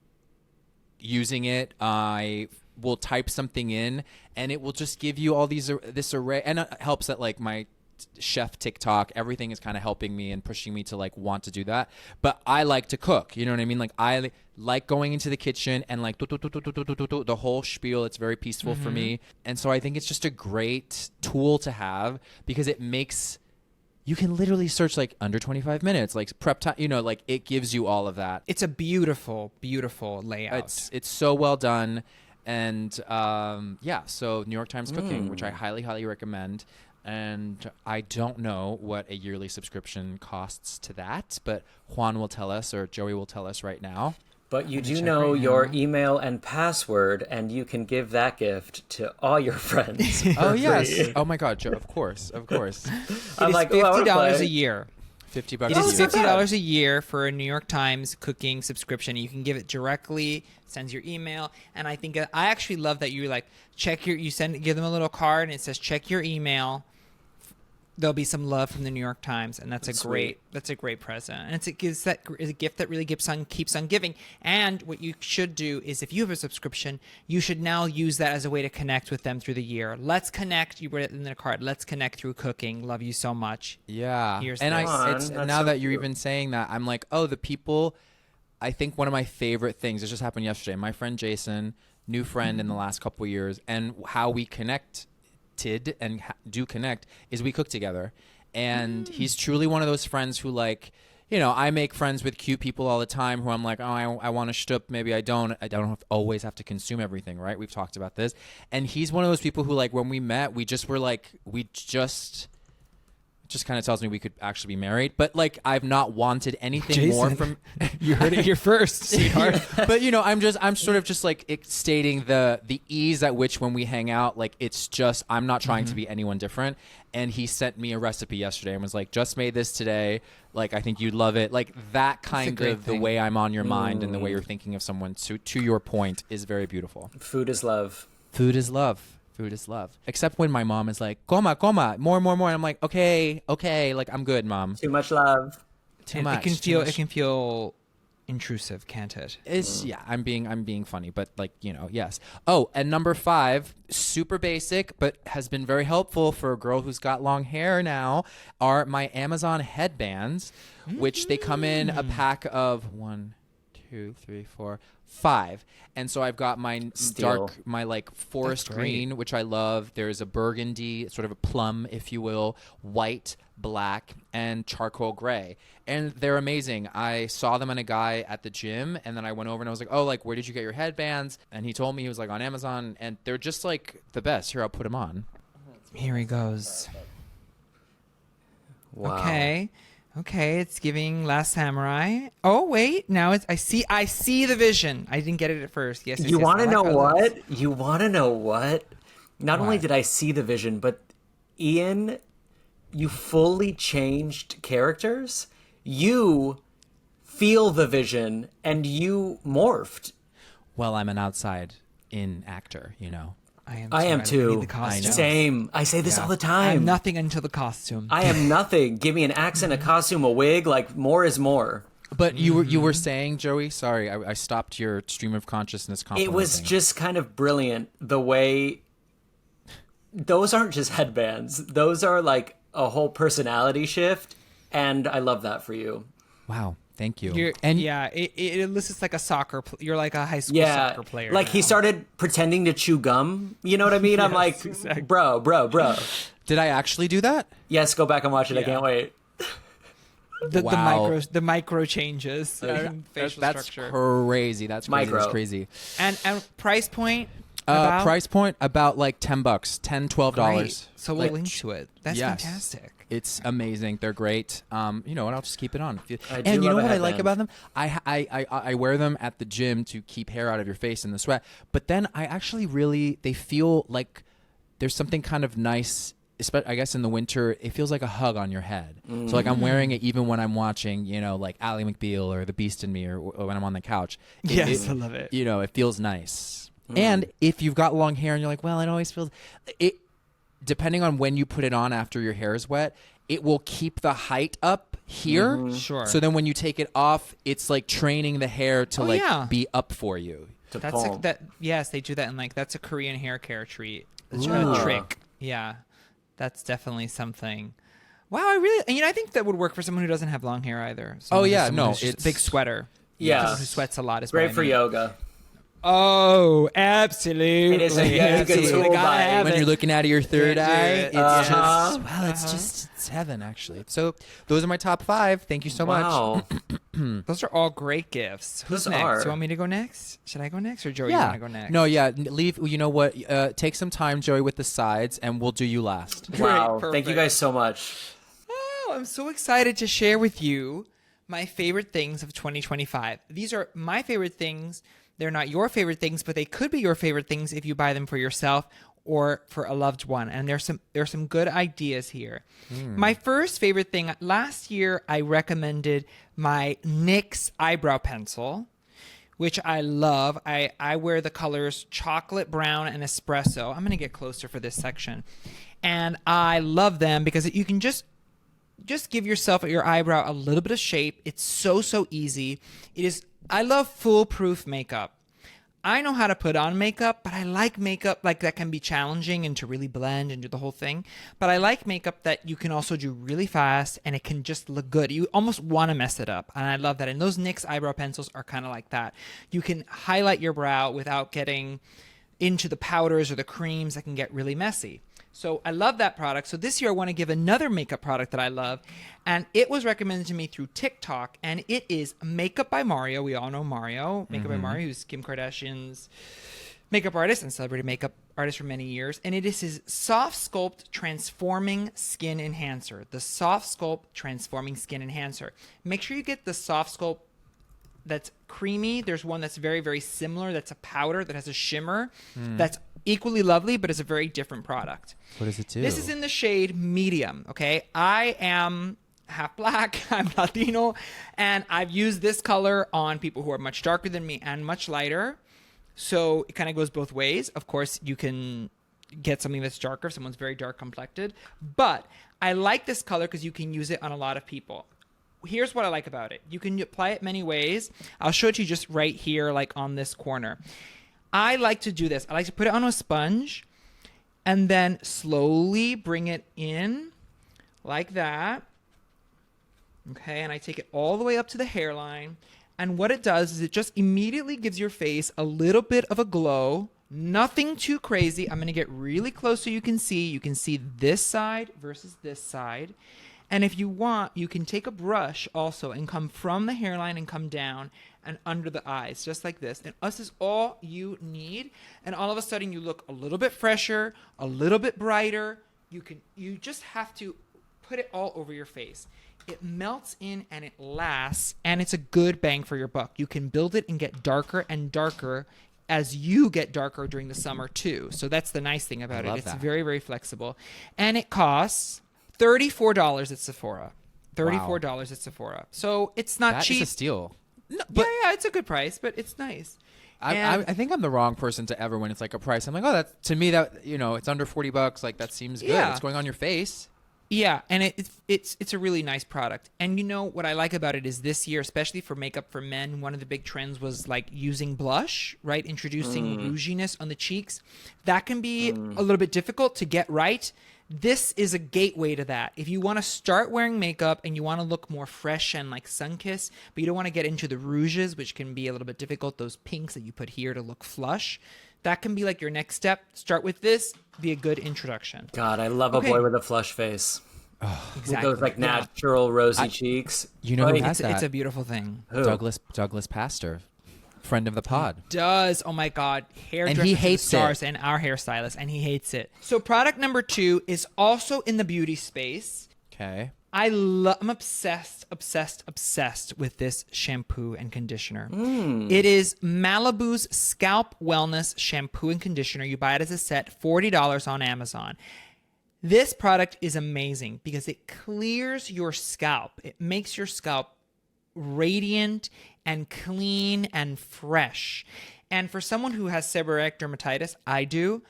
using it. I will type something in and it will just give you all this array, and it helps that like my chef TikTok, everything is kind of helping me and pushing me to like want to do that. But I like to cook, you know what I mean? Like I like going into the kitchen and like the whole spiel. It's very peaceful for me. And so I think it's just a great tool to have because it makes, you can literally search like under 25 minutes, like prep time, you know, like it gives you all of that. It's a beautiful, beautiful layout. It's so well done. And so New York Times Cooking, which I highly, highly recommend. And I don't know what a yearly subscription costs to that, but Juan will tell us, or Joey will tell us right now. But you do know your email and password, and you can give that gift to all your friends. Oh, yes. Oh, my God, Joe. Of course. Of course. It is $50 a year. $50 It is a year. $50 a year for a New York Times cooking subscription. You can give it directly, sends your email, and I think I actually love that you like give them a little card and it says check your email. There'll be some love from the New York Times, and that's a great present. And it's a gift that really keeps on giving. And what you should do is, if you have a subscription, you should now use that as a way to connect with them through the year. Let's connect. You wrote it in the card. Let's connect through cooking. Love you so much. Yeah. Here's and this. it's now that you're even saying that, I'm like, oh, the people. I think one of my favorite things. This just happened yesterday. My friend Jason, new friend in the last couple of years, and how we connect. And do connect is we cook together, and he's truly one of those friends who, like, you know, I make friends with cute people all the time who I'm like, oh, I want to shtup, maybe I don't always have to consume everything, right? We've talked about this, and he's one of those people who, like, when we met, we just kind of tells me we could actually be married, but like I've not wanted anything more from. You heard it here first, sweetheart. But you know, I'm sort of just like stating the ease at which when we hang out, like it's just I'm not trying to be anyone different. And he sent me a recipe yesterday and was like, just made this today. Like I think you'd love it. Like that kind of the way I'm on your mind and the way you're thinking of someone. To your point, is very beautiful. Food is love. Food is love. Food is love. Except when my mom is like, coma, more. And I'm like, okay. Like, I'm good, Mom. Too much love. Too much. It can feel intrusive, can't it? Yeah, I'm being funny, but like, you know, yes. Oh, and number 5, super basic, but has been very helpful for a girl who's got long hair now, are my Amazon headbands, which they come in a pack of 1, 2, 3, 4, 5. And so I've got my my like forest green, which I love. There's a burgundy, sort of a plum, if you will, white, black, and charcoal gray. And they're amazing. I saw them on a guy at the gym, and then I went over and I was like, oh, like, where did you get your headbands? And he told me he was like on Amazon, and they're just like the best. Here, I'll put them on. Here he goes. Wow. Okay, it's giving Last Samurai. Oh wait, now I see the vision. I didn't get it at first. Yes. You want to know what? You want to know what? Not only did I see the vision, but Ian, you fully changed characters. You feel the vision, and you morphed. Well, I'm an outside-in actor, you know. I am too. Same. I say this all the time. I'm nothing until the costume. I am nothing. Give me an accent, a costume, a wig. Like, more is more. But you were saying, Joey, sorry, I stopped your stream of consciousness compliment. It was just kind of brilliant the way those aren't just headbands. Those are like a whole personality shift, and I love that for you. Wow. Thank you. It elicits like a soccer. You're like a high school soccer player. Like now. He started pretending to chew gum. You know what I mean? I'm like, exactly. bro. Did I actually do that? Yes, go back and watch it. Yeah. I can't wait. The micro changes. Facial that's structure. Crazy. That's crazy. Micro. That's crazy. And price point. Price point about like $10, $12. Great. So we'll link to it. That's fantastic. It's amazing. They're great. You know, and I'll just keep it on. And you know what I like about them? I wear them at the gym to keep hair out of your face in the sweat. But then I actually they feel like there's something kind of nice. Especially, I guess in the winter, it feels like a hug on your head. Mm-hmm. So like I'm wearing it even when I'm watching, you know, like Ally McBeal or The Beast in Me, or when I'm on the couch. I love it. You know, it feels nice. And if you've got long hair and you're like, well, it always feels it. depending on when you put it on after your hair is wet, it will keep the height up here. Sure. So then when you take it off, it's like training the hair to yeah. be up for you. Yes, they do that, and like that's a Korean hair care treat. That's a trick. Yeah, that's definitely something. Wow, I think that would work for someone who doesn't have long hair either. It's a big sweater. Yeah, who sweats a lot is great for yoga. Oh, absolutely. It is a good tool when you're looking out of your third eye. It's It's heaven, actually. So those are my top 5. Thank you so much. Those are all great gifts. Who's next? Do you want me to go next? Should I go next, or Joey? You want to go next? No, yeah. Leave. You know what? Take some time, Joey, with the sides, and we'll do you last. Wow. Thank you guys so much. Oh, I'm so excited to share with you my favorite things of 2025. These are my favorite things. They're not your favorite things, but they could be your favorite things if you buy them for yourself or for a loved one. And there's some good ideas here. My first favorite thing, last year I recommended my NYX eyebrow pencil, which I love. I wear the colors chocolate brown and espresso. I'm going to get closer for this section. And I love them because you can just give yourself your eyebrow a little bit of shape. It's so easy. I love foolproof makeup. I know how to put on makeup, but I like makeup like that can be challenging and to really blend and do the whole thing. But I like makeup that you can also do really fast and it can just look good. You almost want to mess it up. And I love that. And those NYX eyebrow pencils are kind of like that. You can highlight your brow without getting into the powders or the creams that can get really messy. So I love that product. So this year I want to give another makeup product that I love. And it was recommended to me through TikTok. And it is Makeup by Mario. We all know Mario. Makeup by Mario, who's Kim Kardashian's makeup artist and celebrity makeup artist for many years. And it is his Soft Sculpt Transforming Skin Enhancer. The Soft Sculpt Transforming Skin Enhancer. Make sure you get the Soft Sculpt that's creamy. There's one that's very, very similar. That's a powder that has a shimmer. That's equally lovely, but it's a very different product. What does it do? This is in the shade medium, okay? I am half black, I'm Latino, and I've used this color on people who are much darker than me and much lighter. So it kind of goes both ways. Of course, you can get something that's darker if someone's very dark complected. But I like this color because you can use it on a lot of people. Here's what I like about it. You can apply it many ways. I'll show it to you just right here, like on this corner. I like to do this. I like to put it on a sponge and then slowly bring it in like that. Okay, and I take it all the way up to the hairline. And what it does is it just immediately gives your face a little bit of a glow. Nothing too crazy. I'm going to get really close so you can see. You can see this side versus this side. And if you want, you can take a brush also and come from the hairline and come down and under the eyes, just like this. And this is all you need. And all of a sudden you look a little bit fresher, a little bit brighter. You just have to put it all over your face. It melts in and it lasts, and it's a good bang for your buck. You can build it and get darker and darker as you get darker during the summer too. So that's the nice thing about it. It's very, very flexible. And it costs $34 at Sephora. $34 at Sephora. So it's not cheap. That is a steal. No, but yeah, it's a good price, but it's nice. I think I'm the wrong person to ever when it's like a price. I'm like, oh, that's to me that it's under $40. Like that seems good. Yeah. It's going on your face. Yeah, and it's a really nice product. And what I like about it is this year, especially for makeup for men, one of the big trends was like using blush, right? Introducing rouginess on the cheeks. That can be a little bit difficult to get right. This is a gateway to that. If you want to start wearing makeup and you want to look more fresh and like sun-kissed, but you don't want to get into the rouges, which can be a little bit difficult, those pinks that you put here to look flush, that can be like your next step. Start with this, be a good introduction. God, I love a boy with a flush face. Oh, exactly. With those like natural rosy cheeks. You know who has that? It's a beautiful thing. Who? Douglas Pastor, friend of the pod. He does. Oh my God. And he hates stars it. And our hairstylist, and he hates it. So product number 2 is also in the beauty space. Okay. I'm obsessed with this shampoo and conditioner. It is Malibu's Scalp Wellness Shampoo and Conditioner. You buy it as a set, $40 on Amazon. This product is amazing because it clears your scalp. It makes your scalp radiant and clean and fresh. And for someone who has seborrheic dermatitis, I do,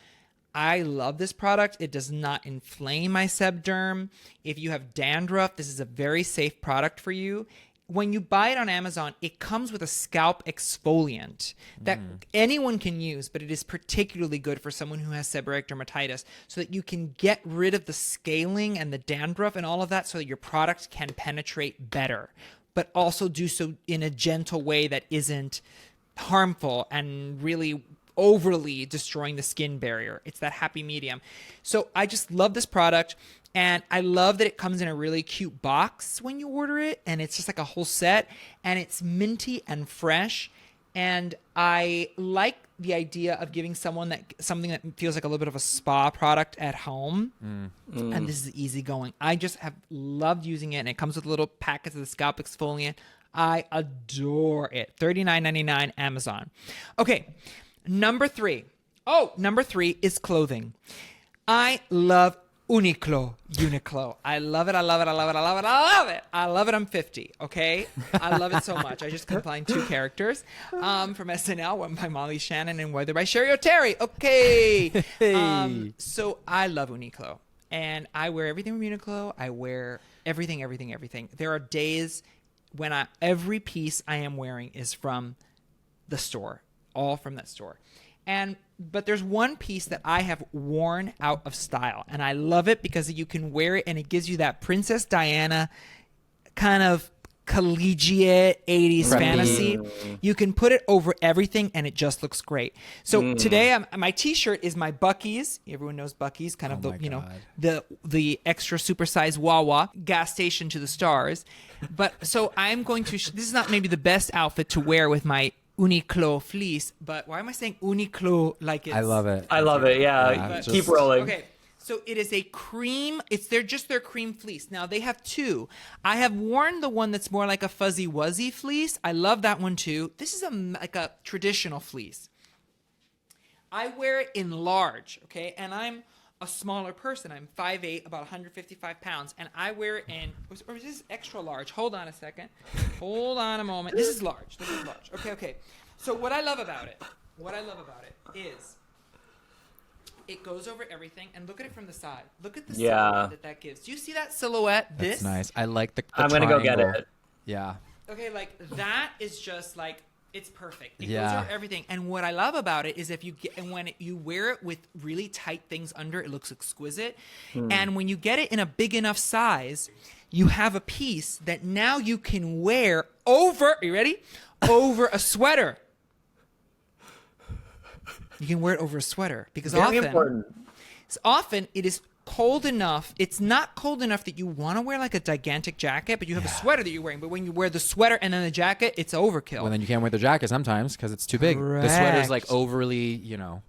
I love this product. It does not inflame my sebderm. If you have dandruff, this is a very safe product for you. When you buy it on Amazon, it comes with a scalp exfoliant that anyone can use, but it is particularly good for someone who has seborrheic dermatitis so that you can get rid of the scaling and the dandruff and all of that so that your product can penetrate better, but also do so in a gentle way that isn't harmful and really overly destroying the skin barrier. It's that happy medium. So I just love this product. And I love that it comes in a really cute box when you order it. And it's just like a whole set. And it's minty and fresh. And I like the idea of giving someone something that feels like a little bit of a spa product at home. And this is easygoing. I just have loved using it. And it comes with little packets of the scalp exfoliant. I adore it. $39.99 Amazon. Okay, number 3. Number 3 is clothing. I love Uniqlo. I love it. I love it. I love it. I love it. I love it. I love it. I'm 50. Okay. I love it so much. I just combined 2 characters from SNL, one by Molly Shannon and Weather by Sherry O'Terry. Okay. So I love Uniqlo. And I wear everything from Uniqlo. I wear everything. There are days when every piece I am wearing is from the store. All from that store. But there's one piece that I have worn out of style, and I love it because you can wear it and it gives you that Princess Diana kind of collegiate 80s fantasy. You can put it over everything and it just looks great. So today my t-shirt is my Buc-ee's. Everyone knows Buc-ee's, kind of the extra supersized Wawa, gas station to the stars. But so I'm going to this is not maybe the best outfit to wear with my Uniqlo fleece, but why am I saying Uniqlo like it's... I love it. I love it. Yeah, keep rolling. Okay, so it is a cream. It's their cream fleece. Now they have 2. I have worn the one that's more like a fuzzy wuzzy fleece. I love that one too. This is like a traditional fleece. I wear it in large, okay, and I'm a smaller person. I'm 5'8", about 155 pounds, and I wear it in, or is this extra large? Hold on a second. Hold on a moment. This is large. Okay. So what I love about it is it goes over everything, and look at it from the side. Look at the silhouette that gives. Do you see that silhouette? That's nice. I like the I'm going to go get it. Yeah. Okay, like that is just like, it's perfect. It goes over everything. And what I love about it is when you wear it with really tight things under, it looks exquisite. And when you get it in a big enough size, you have a piece that now you can wear over, are you ready? Over a sweater. You can wear it over a sweater because often it is cold enough. It's not cold enough that you want to wear like a gigantic jacket, but you have a sweater that you're wearing. But when you wear the sweater and then the jacket, it's overkill. Well, then you can't wear the jacket sometimes because it's too big. Correct. The sweater's like overly,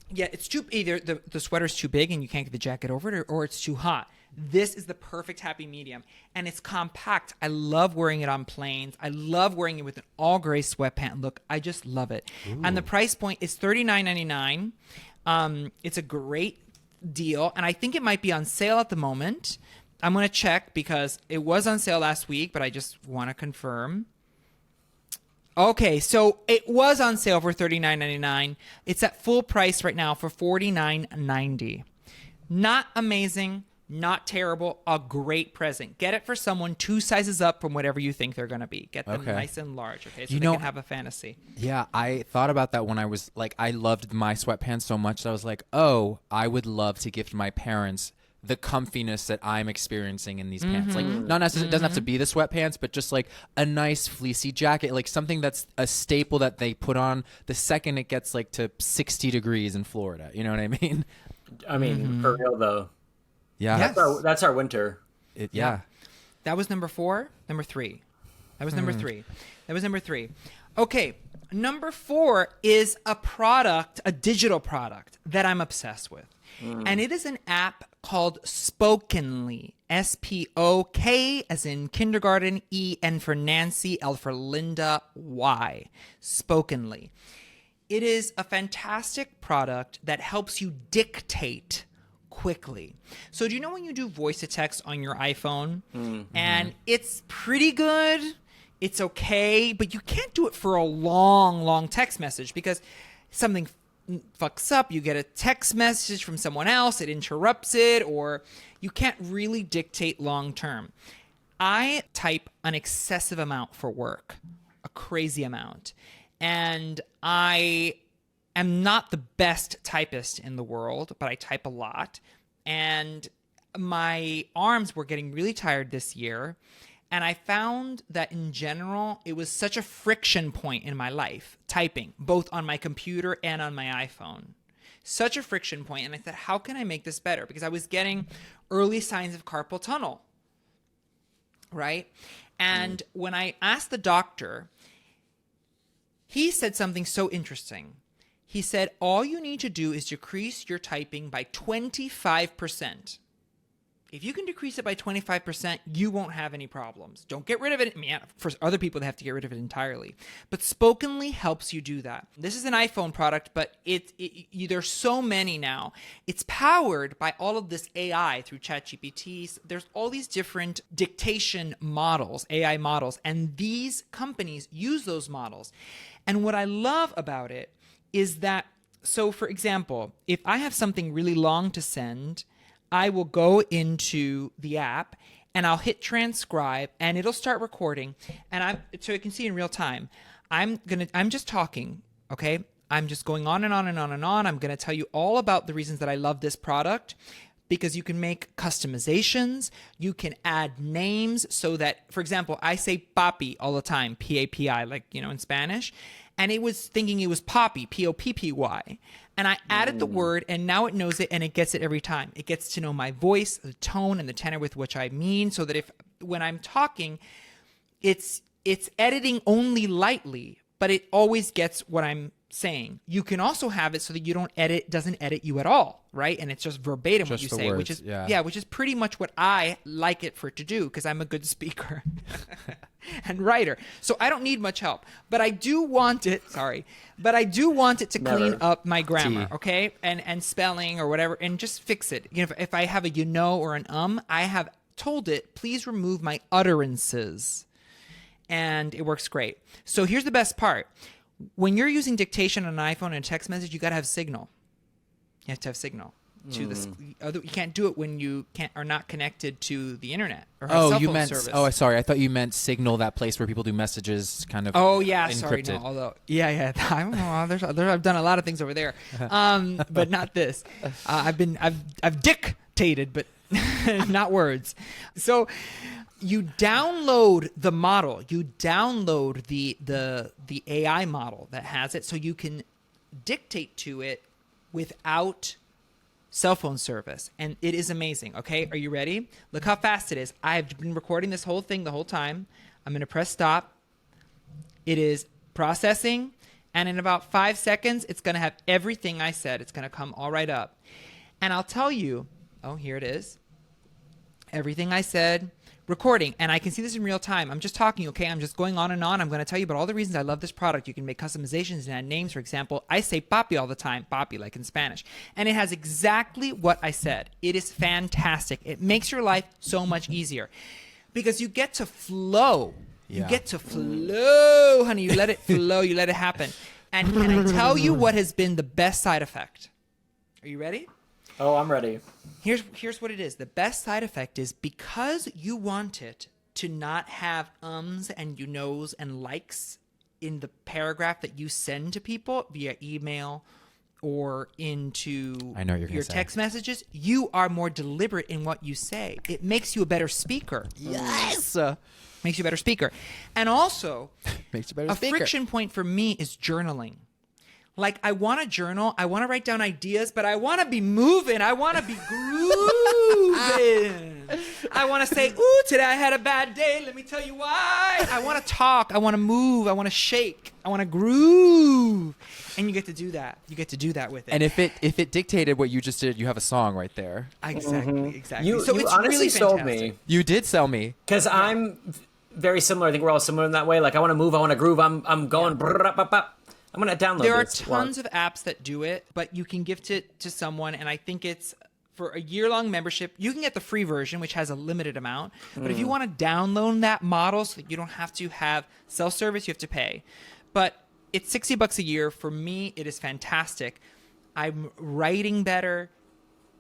Yeah, it's too either the sweater's too big and you can't get the jacket over it, or it's too hot. This is the perfect happy medium, and it's compact. I love wearing it on planes. I love wearing it with an all gray sweatpant look. I just love it. Ooh. And the price point is $39.99. It's a great deal, and I think it might be on sale at the moment. I'm going to check because it was on sale last week, but I just want to confirm. Okay, so it was on sale for $39.99. It's at full price right now for $49.90. Not amazing, not terrible, a great present. Get it for someone 2 sizes up from whatever you think they're going to be. Get them nice and large, okay? So they can have a fantasy. Yeah, I thought about that when I was like, I loved my sweatpants so much that I was like, oh, I would love to gift my parents the comfiness that I'm experiencing in these pants. Like, not necessarily, it doesn't have to be the sweatpants, but just like a nice fleecy jacket, like something that's a staple that they put on the second it gets like to 60 degrees in Florida. You know what I mean? I mean, for real though. Yeah. Yes. That's our winter. Yeah. That was number 4. Number 3. That was number 3. Okay. Number 4 is a digital product that I'm obsessed with. And it is an app called Spokenly. S-P-O-K as in kindergarten, E-N for Nancy, L for Linda, Y. Spokenly. It is a fantastic product that helps you dictate quickly. So do you know when you do voice to text on your iPhone and it's pretty good, it's okay, but you can't do it for a long text message because something fucks up, you get a text message from someone else, it interrupts it, or you can't really dictate long term. I type an excessive amount for work, a crazy amount. And I am not the best typist in the world, but I type a lot. And my arms were getting really tired this year. And I found that in general, it was such a friction point in my life, typing, both on my computer and on my iPhone. Such a friction point. And I thought, how can I make this better? Because I was getting early signs of carpal tunnel, right? And when I asked the doctor, he said something so interesting. He said, all you need to do is decrease your typing by 25%. If you can decrease it by 25%, you won't have any problems. Don't get rid of it. I mean, for other people, they have to get rid of it entirely. But Spokenly helps you do that. This is an iPhone product, but there's so many now. It's powered by all of this AI through ChatGPT. There's all these different dictation models, AI models, and these companies use those models. And what I love about it is that, so for example, if I have something really long to send, I will go into the app and I'll hit transcribe and it'll start recording, and so you can see in real time. I'm just talking, okay? I'm just going on and on and on and on. I'm going to tell you all about the reasons that I love this product, because you can make customizations, you can add names so that, for example, I say papi all the time, P-A-P-I, like, in Spanish, and it was thinking it was poppy, P-O-P-P-Y. And I added the word, and now it knows it, and it gets it every time. It gets to know my voice, the tone, and the tenor with which I mean, so that when I'm talking, it's editing only lightly, but it always gets what I'm saying. You can also have it so that doesn't edit you at all, right? And it's just verbatim what you say, words, which is pretty much what I like it for it to do, because I'm a good speaker and writer. So I don't need much help, but I do want it to clean up my grammar, okay? And spelling or whatever, and just fix it. If I have a or an I have told it, please remove my utterances. And it works great. So here's the best part. When you're using dictation on an iPhone and a text message, you got to have signal. You have to have signal. You can't do it when you are not connected to the internet or have cell phone service. Oh, sorry. I thought you meant Signal, that place where people do messages kind of. Oh yeah, encrypted. sorry. No, although I don't know. I've done a lot of things over there, but not this. I've dictated, but not words. So. You download the model. You download the AI model that has it, so you can dictate to it without cell phone service, and it is amazing. Okay, are you ready? Look how fast it is. I've been recording this whole thing the whole time. I'm going to press stop. It is processing, and in about 5 seconds, it's going to have everything I said. It's going to come all right up, and I'll tell you. Oh, here it is. Everything I said. Recording, and I can see this in real time. I'm just talking, okay? I'm just going on and on. I'm going to tell you about all the reasons I love this product. You can make customizations and add names. For example, I say papi all the time, papi, like in Spanish. And it has exactly what I said. It is fantastic. It makes your life so much easier because you get to flow. Yeah. You get to flow, honey. You let it flow. You let it happen. And can I tell you what has been the best side effect? Are you ready? Oh, I'm ready. Here's what it is. The best side effect is because you want it to not have ums and you knows and likes in the paragraph that you send to people via email or into your text messages, you are more deliberate in what you say. It makes you a better speaker. Yes. Makes you a better speaker. And also, makes you a better speaker. Friction point for me is journaling. Like, I want to journal, I want to write down ideas, but I want to be moving. I want to be grooving. I want to say, ooh, today I had a bad day. Let me tell you why. I want to talk. I want to move. I want to shake. I want to groove. And you get to do that. You get to do that with it. And if it dictated what you just did, you have a song right there. Exactly. You it's honestly really sold me. You did sell me. Because I'm very similar. I think we're all similar in that way. Like, I want to move. I want to groove. I'm going. I'm going to download There are this. tons of apps that do it, but you can gift it to someone, and I think it's for a year-long membership. You can get the free version, which has a limited amount, but if you want to download that model so that you don't have to have self-service, you have to pay. But it's $60 a year. For me, it is fantastic. I'm writing better.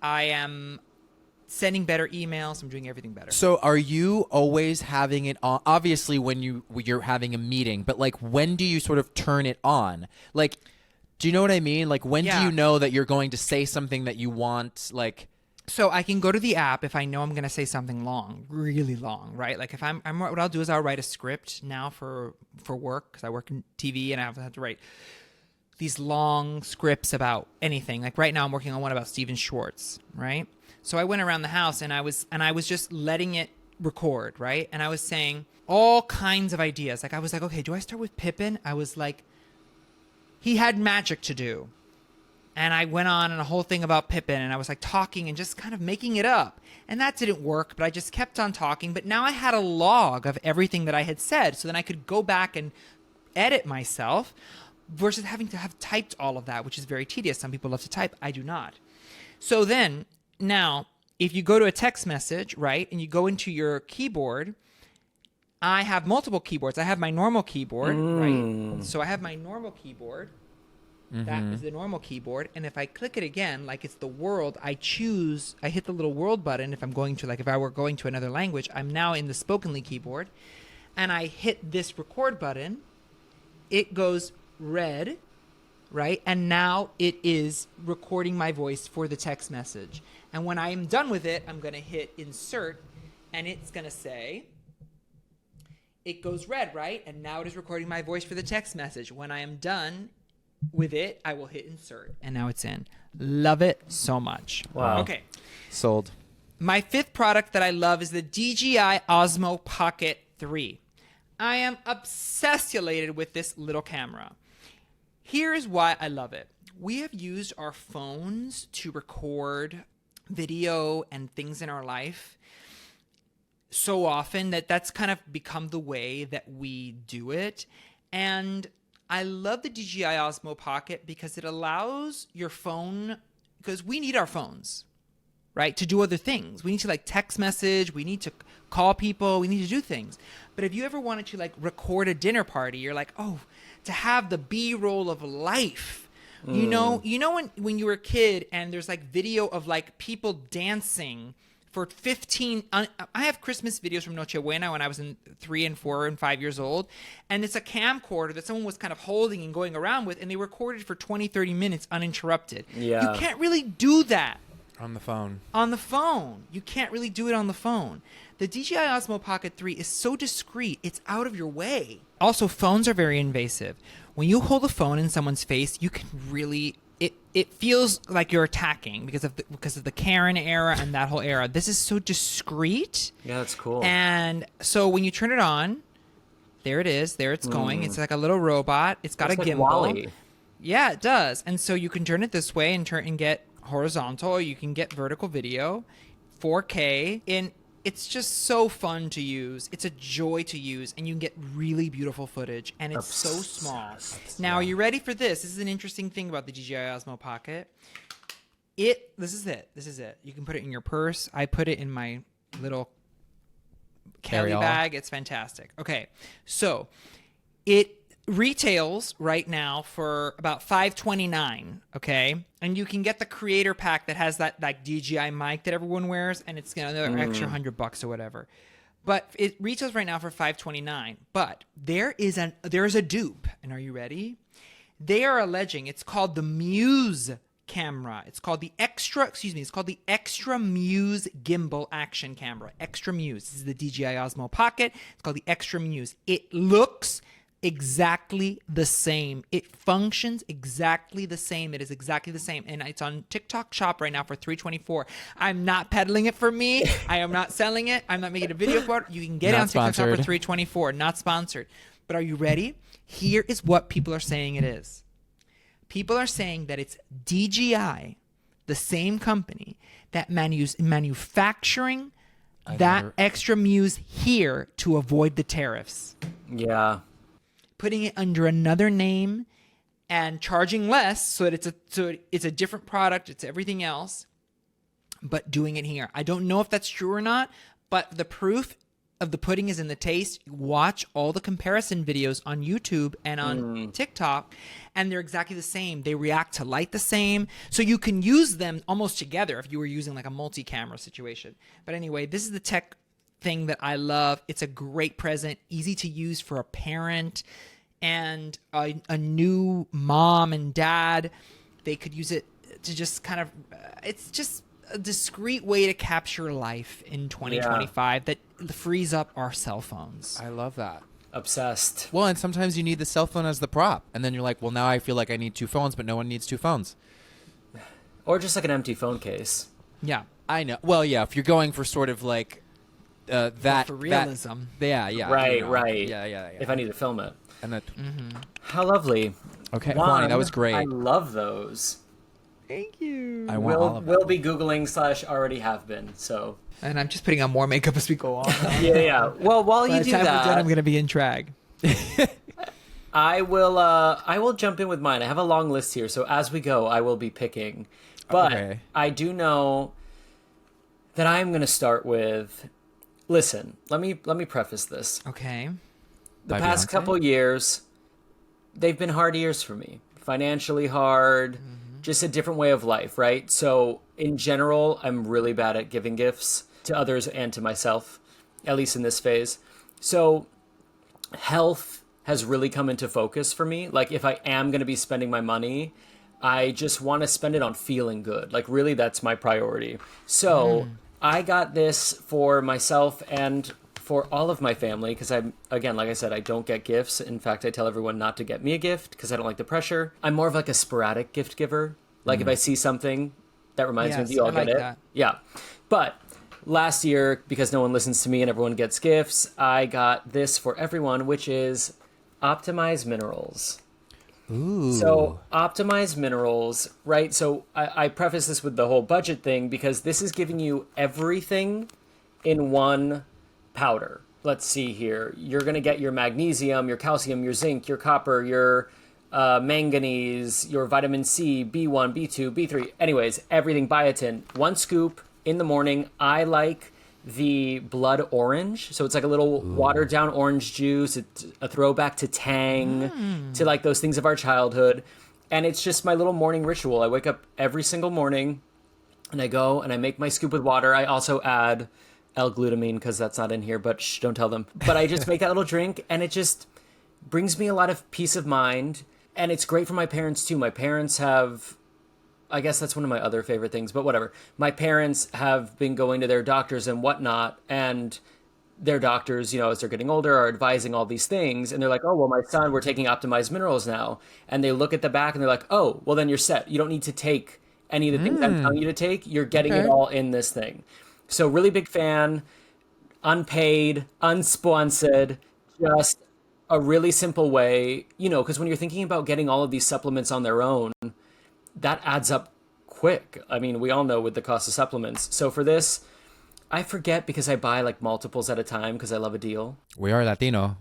I am sending better emails. I'm doing everything better. So are you always having it on? Obviously when you're having a meeting, but like when do you sort of turn it on? Like, do you know what I mean? Like when do Yeah. you know that you're going to say something that you want? Like, So I can go to the app if I know I'm going to say something long, really long, right? Like if I'm what I'll do is I'll write a script now for work, because I work in TV and I have to write these long scripts about anything. Like right now I'm working on one about Steven Schwartz, right? So I went around the house and I was just letting it record, right? And I was saying all kinds of ideas. Like I was like, okay, do I start with Pippin? I was like, he had magic to do. And I went on a whole thing about Pippin, and I was like talking and just kind of making it up. And that didn't work, but I just kept on talking. But now I had a log of everything that I had said, so then I could go back and edit myself versus having to have typed all of that, which is very tedious. Some people love to type. I do not. So then, now, if you go to a text message, right, and you go into your keyboard, I have multiple keyboards. I have my normal keyboard, right? So I have my normal keyboard. That is the normal keyboard. And if I click it again, like it's the world, I hit the little world button. If I'm going to, like if I were going to another language, I'm now in the Spokenly keyboard. And I hit this record button. It goes red, right? And now it is recording my voice for the text message. And when I am done with it, I'm going to hit insert. And it's going to say, it goes red, right? And now it is recording my voice for the text message. When I am done with it, I will hit insert, and now it's in. Love it so much. Wow. Okay. sold. My fifth product that I love is the DJI Osmo Pocket 3. I am obsessulated with this little camera. Here's why I love it. We have used our phones to record video and things in our life so often that that's kind of become the way that we do it. And I love the DJI Osmo Pocket because it allows your phone, because we need our phones, right, to do other things. We need to like text message, we need to call people, we need to do things. But if you ever wanted to like record a dinner party, you're like, oh, to have the B-roll of life. You know when you were a kid and there's like video of like people dancing for 15 I have Christmas videos from Noche Buena when I was in 3 and 4 and 5 years old, and it's a camcorder that someone was kind of holding and going around with, and they recorded for 20-30 minutes uninterrupted. Yeah. You can't really do that On the phone. on the phone. You can't really do it on the phone. The DJI Osmo Pocket 3 is so discreet, it's out of your way. Also, phones are very invasive. When you hold a phone in someone's face, you can really it feels like you're attacking because of the Karen era and that whole era. This is so discreet. Yeah, that's cool. And so when you turn it on, there it is. There it's going. It's like a little robot. It's got It's a like gimbal. Wall-E. Yeah, it does. And so you can turn it this way and get horizontal, or you can get vertical video, 4K, and it's just so fun to use. It's a joy to use, and you can get really beautiful footage, and it's so small. Now, are you ready for this? This is an interesting thing about the DJI Osmo Pocket. This is it. You can put it in your purse. I put it in my little Kelly Carry-all. bag. It's fantastic. Okay, so it retails right now for about $529, okay? And you can get the creator pack that has that like DJI mic that everyone wears, and it's another extra $100 or whatever. But it retails right now for $529. But there is a dupe, and are you ready? They are alleging it's called the Muse camera. It's called the Extra Muse gimbal action camera. Extra Muse. This is the DJI Osmo Pocket. It's called the Extra Muse. It looks exactly the same. It functions exactly the same. It is exactly the same. And it's on TikTok Shop right now for $324. I'm not peddling it for me. I am not selling it. I'm not making a video for it. You can get it Not on TikTok Shop for sponsored. $324. Not sponsored. But are you ready? Here is what people are saying it is. People are saying that it's DJI, the same company, that manufacturing that Extra Muse here to avoid the tariffs. Yeah. Putting it under another name and charging less so that it's a different product, it's everything else, but doing it here. I don't know if that's true or not, but the proof of the pudding is in the taste. Watch all the comparison videos on YouTube and on TikTok, and they're exactly the same. They react to light the same. So you can use them almost together if you were using like a multi-camera situation. But anyway, this is the tech thing that I love. It's a great present, easy to use for a parent and a new mom and dad. They could use it to just kind of, it's just a discreet way to capture life in 2025 that frees up our cell phones. I love that. Obsessed. Well, and sometimes you need the cell phone as the prop. And then you're like, well, now I feel like I need 2 phones, but no one needs 2 phones. Or just like an empty phone case. Yeah. I know. Well, yeah, if you're going for sort of like that. For realism. Yeah. Right, you know. right. Yeah. If I need to film it. And that. How lovely. Okay, Juan, Juan, that was great. I love those. Thank you. I want all of them. We'll be Googling / already have been, so. And I'm just putting on more makeup as we go on. Yeah. Well, while By you the do time we're done, that, I'm going to be in drag. I will jump in with mine. I have a long list here, so as we go, I will be picking. But Okay. I do know that I'm going to start with. Listen, let me preface this. Okay. The By past Beyonce? couple years, they've been hard years for me. Financially hard, just a different way of life, right? So in general, I'm really bad at giving gifts to others and to myself, at least in this phase. So health has really come into focus for me. Like if I am going to be spending my money, I just want to spend it on feeling good. Like really, that's my priority. So I got this for myself and for all of my family because I'm, again, like I said, I don't get gifts. In fact, I tell everyone not to get me a gift because I don't like the pressure. I'm more of like a sporadic gift giver. Like if I see something that reminds me of Yes, you, I'll I like get it. that. Yeah. But last year, because no one listens to me and everyone gets gifts, I got this for everyone, which is Optimize Minerals. Ooh. So Optimize Minerals, right? So I preface this with the whole budget thing because this is giving you everything in one powder. Let's see here. You're going to get your magnesium, your calcium, your zinc, your copper, your manganese, your vitamin C, B1, B2, B3. Anyways, everything biotin. 1 scoop in the morning. I like the blood orange. So it's like a little watered down orange juice. It's a throwback to Tang, to like those things of our childhood. And it's just my little morning ritual. I wake up every single morning and I go and I make my scoop with water. I also add L-glutamine because that's not in here, but shh, don't tell them. But I just make that little drink and it just brings me a lot of peace of mind. And it's great for my parents too. My parents have, I guess that's one of my other favorite things, but whatever. My parents have been going to their doctors and whatnot, and their doctors, you know, as they're getting older, are advising all these things. And they're like, oh, well, my son, we're taking Optimized Minerals now. And they look at the back and they're like, oh, well, then you're set. You don't need to take any of the things I'm telling you to take. You're getting it all in this thing. So really big fan, unpaid, unsponsored, just a really simple way, you know, because when you're thinking about getting all of these supplements on their own, that adds up quick. I mean, we all know with the cost of supplements. So for this, I forget because I buy like multiples at a time because I love a deal. We are Latino.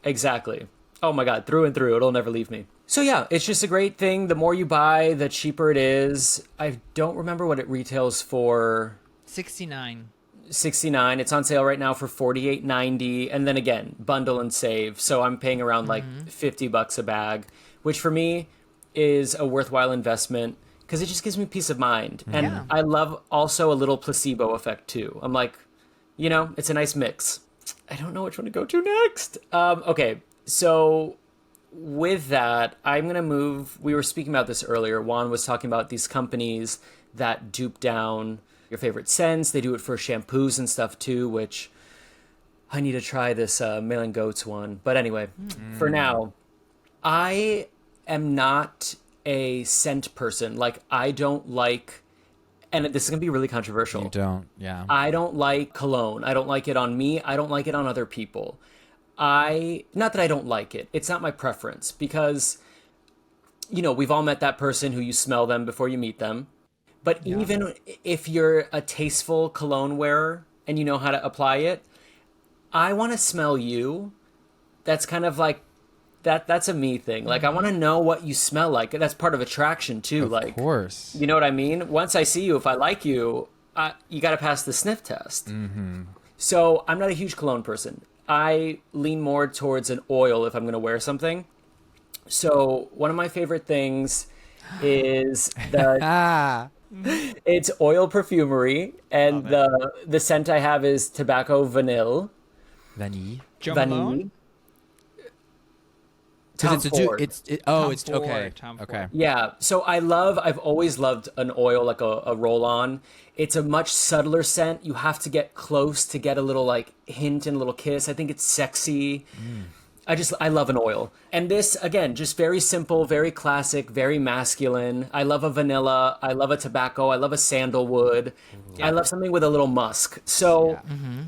Exactly. Oh my God, through and through. It'll never leave me. So yeah, it's just a great thing. The more you buy, the cheaper it is. I don't remember what it retails for. 69. $69. It's on sale right now for $48.90, and then again bundle and save. So I'm paying around like $50 a bag, which for me is a worthwhile investment because it just gives me peace of mind. And I love also a little placebo effect too. I'm like, you know, it's a nice mix. I don't know which one to go to next. Okay, so with that, I'm gonna move. We were speaking about this earlier. Juan was talking about these companies that dupe down your favorite scents. They do it for shampoos and stuff too, which I need to try this Malin Goats one. But anyway, for now, I am not a scent person. Like, I don't like, and this is going to be really controversial. You don't, yeah. I don't like cologne. I don't like it on me. I don't like it on other people. Not that I don't like it. It's not my preference because, you know, we've all met that person who you smell them before you meet them. But even if you're a tasteful cologne wearer and you know how to apply it, I want to smell you. That's kind of like, that's a me thing. Like, I want to know what you smell like. That's part of attraction too. Of course. You know what I mean? Once I see you, if I like you, you got to pass the sniff test. So I'm not a huge cologne person. I lean more towards an oil if I'm going to wear something. So one of my favorite things is the Ah, it's oil perfumery, and love it. the scent I have is tobacco vanille. Vanille. Joe Vanille. Malone? Tom Because Ford. oh, Tom it's Ford, okay. Tom Okay. Ford. Yeah, so I've always loved an oil, like a roll-on. It's a much subtler scent. You have to get close to get a little like hint and a little kiss. I think it's sexy. I love an oil. And this, again, just very simple, very classic, very masculine. I love a vanilla. I love a tobacco. I love a sandalwood. I love something with a little musk. So Yeah.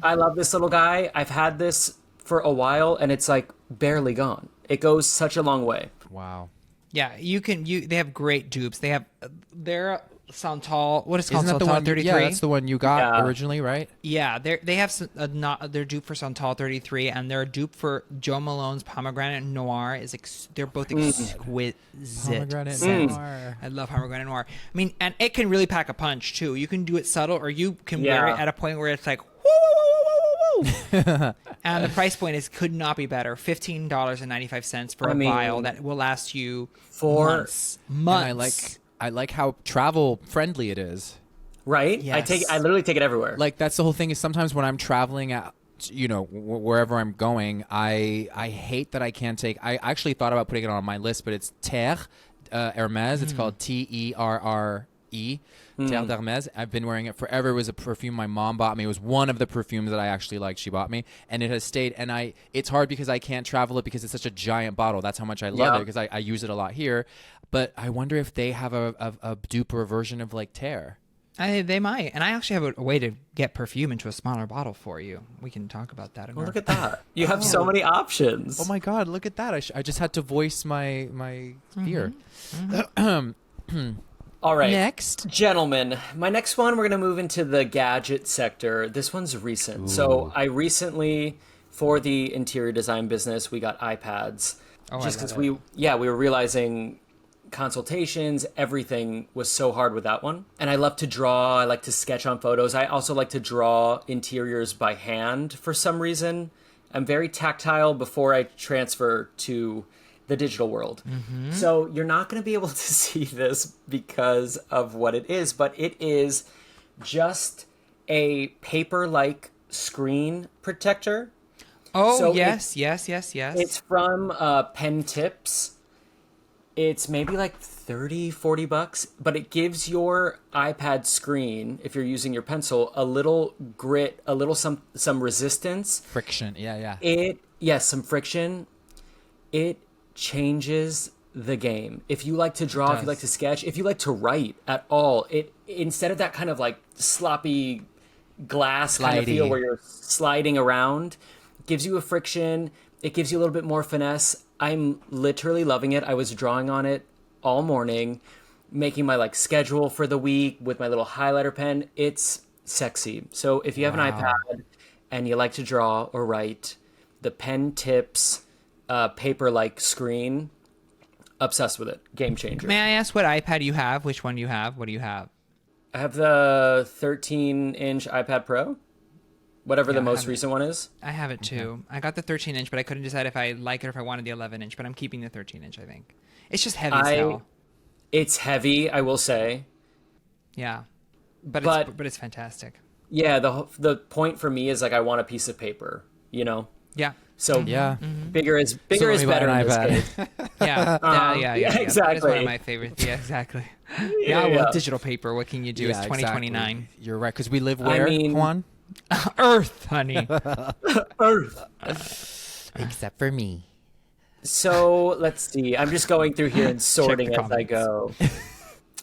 I love this little guy. I've had this for a while and it's like barely gone. It goes such a long way. Wow. Yeah, they have great dupes. They have their Santal. What is it called? Isn't that the Santal one? 33. Yeah, that's the one you got Yeah. originally, right? Yeah, they have not they're dupe for Santal 33, and they're dupe for Joe Malone's Pomegranate Noir. They're both exquisite. Pomegranate scents. Noir. I love Pomegranate Noir. I mean, and it can really pack a punch too. You can do it subtle, or you can wear Yeah. it at a point where it's like woo woo woo woo woo woo. And the price point could not be better. $15.95 for I a mean, vial that will last you for- months. And I like how travel friendly it is. Right? Yes. I literally take it everywhere. Like that's the whole thing. Is sometimes when I'm traveling out, wherever I'm going, I hate that I can't take. I actually thought about putting it on my list, but it's Terre Hermes. It's called TERRE. Terre d'Hermes. I've been wearing it forever. It was a perfume my mom bought me. It was one of the perfumes that I actually liked. She bought me, and it has stayed. And it's hard because I can't travel it because it's such a giant bottle. That's how much I love Yeah. it because I use it a lot here. But I wonder if they have a duper version of like Terre. They might, and I actually have a way to get perfume into a smaller bottle for you. We can talk about that. Well, look at that. You have so many options. Oh my God! Look at that! I just had to voice my fear. All right. Next. Gentlemen, my next one, we're going to move into the gadget sector. This one's recent. So I recently, for the interior design business, we got iPads. Oh, I just love because we were realizing consultations, everything was so hard with that one. And I love to draw. I like to sketch on photos. I also like to draw interiors by hand for some reason. I'm very tactile before I transfer to the digital world. So you're not going to be able to see this because of what it is, but it is just a paper-like screen protector. Oh, So yes. It's from Pen Tips. It's maybe like 30, 40 bucks, but it gives your iPad screen, if you're using your pencil, a little grit, a little some resistance. Friction. Yeah. Some friction. It changes the game. If you like to draw, if you like to sketch, if you like to write at all, it instead of that kind of like sloppy glass kind of Slidey. feel where you're sliding around, it gives you a friction. It gives you a little bit more finesse. I'm literally loving it. I was drawing on it all morning, making my like schedule for the week with my little highlighter pen. It's sexy. So if you have an iPad and you like to draw or write, the Pen Tips paper-like screen, obsessed with it. Game changer. May I ask what iPad you have? Which one you have? What do you have? I have the 13-inch iPad Pro, whatever the I most have it. recent one is. I have it too. I got the 13-inch, but I couldn't decide if I like it or if I wanted the 11-inch. But I'm keeping the 13-inch. I think it's just heavy as hell. It's heavy, I will say. Yeah, but it's fantastic. Yeah, the point for me is like I want a piece of paper, you know. Yeah. So Yeah. bigger is let better me buy in an this iPad. case. Yeah. That is exactly. one of my favorites. Yeah, exactly. Yeah, well, digital paper. What can you do? It's 2029. Exactly. You're right, because we live where, mean- Juan? Earth, honey. Earth. Except for me. So let's see. I'm just going through here and sorting the as I go.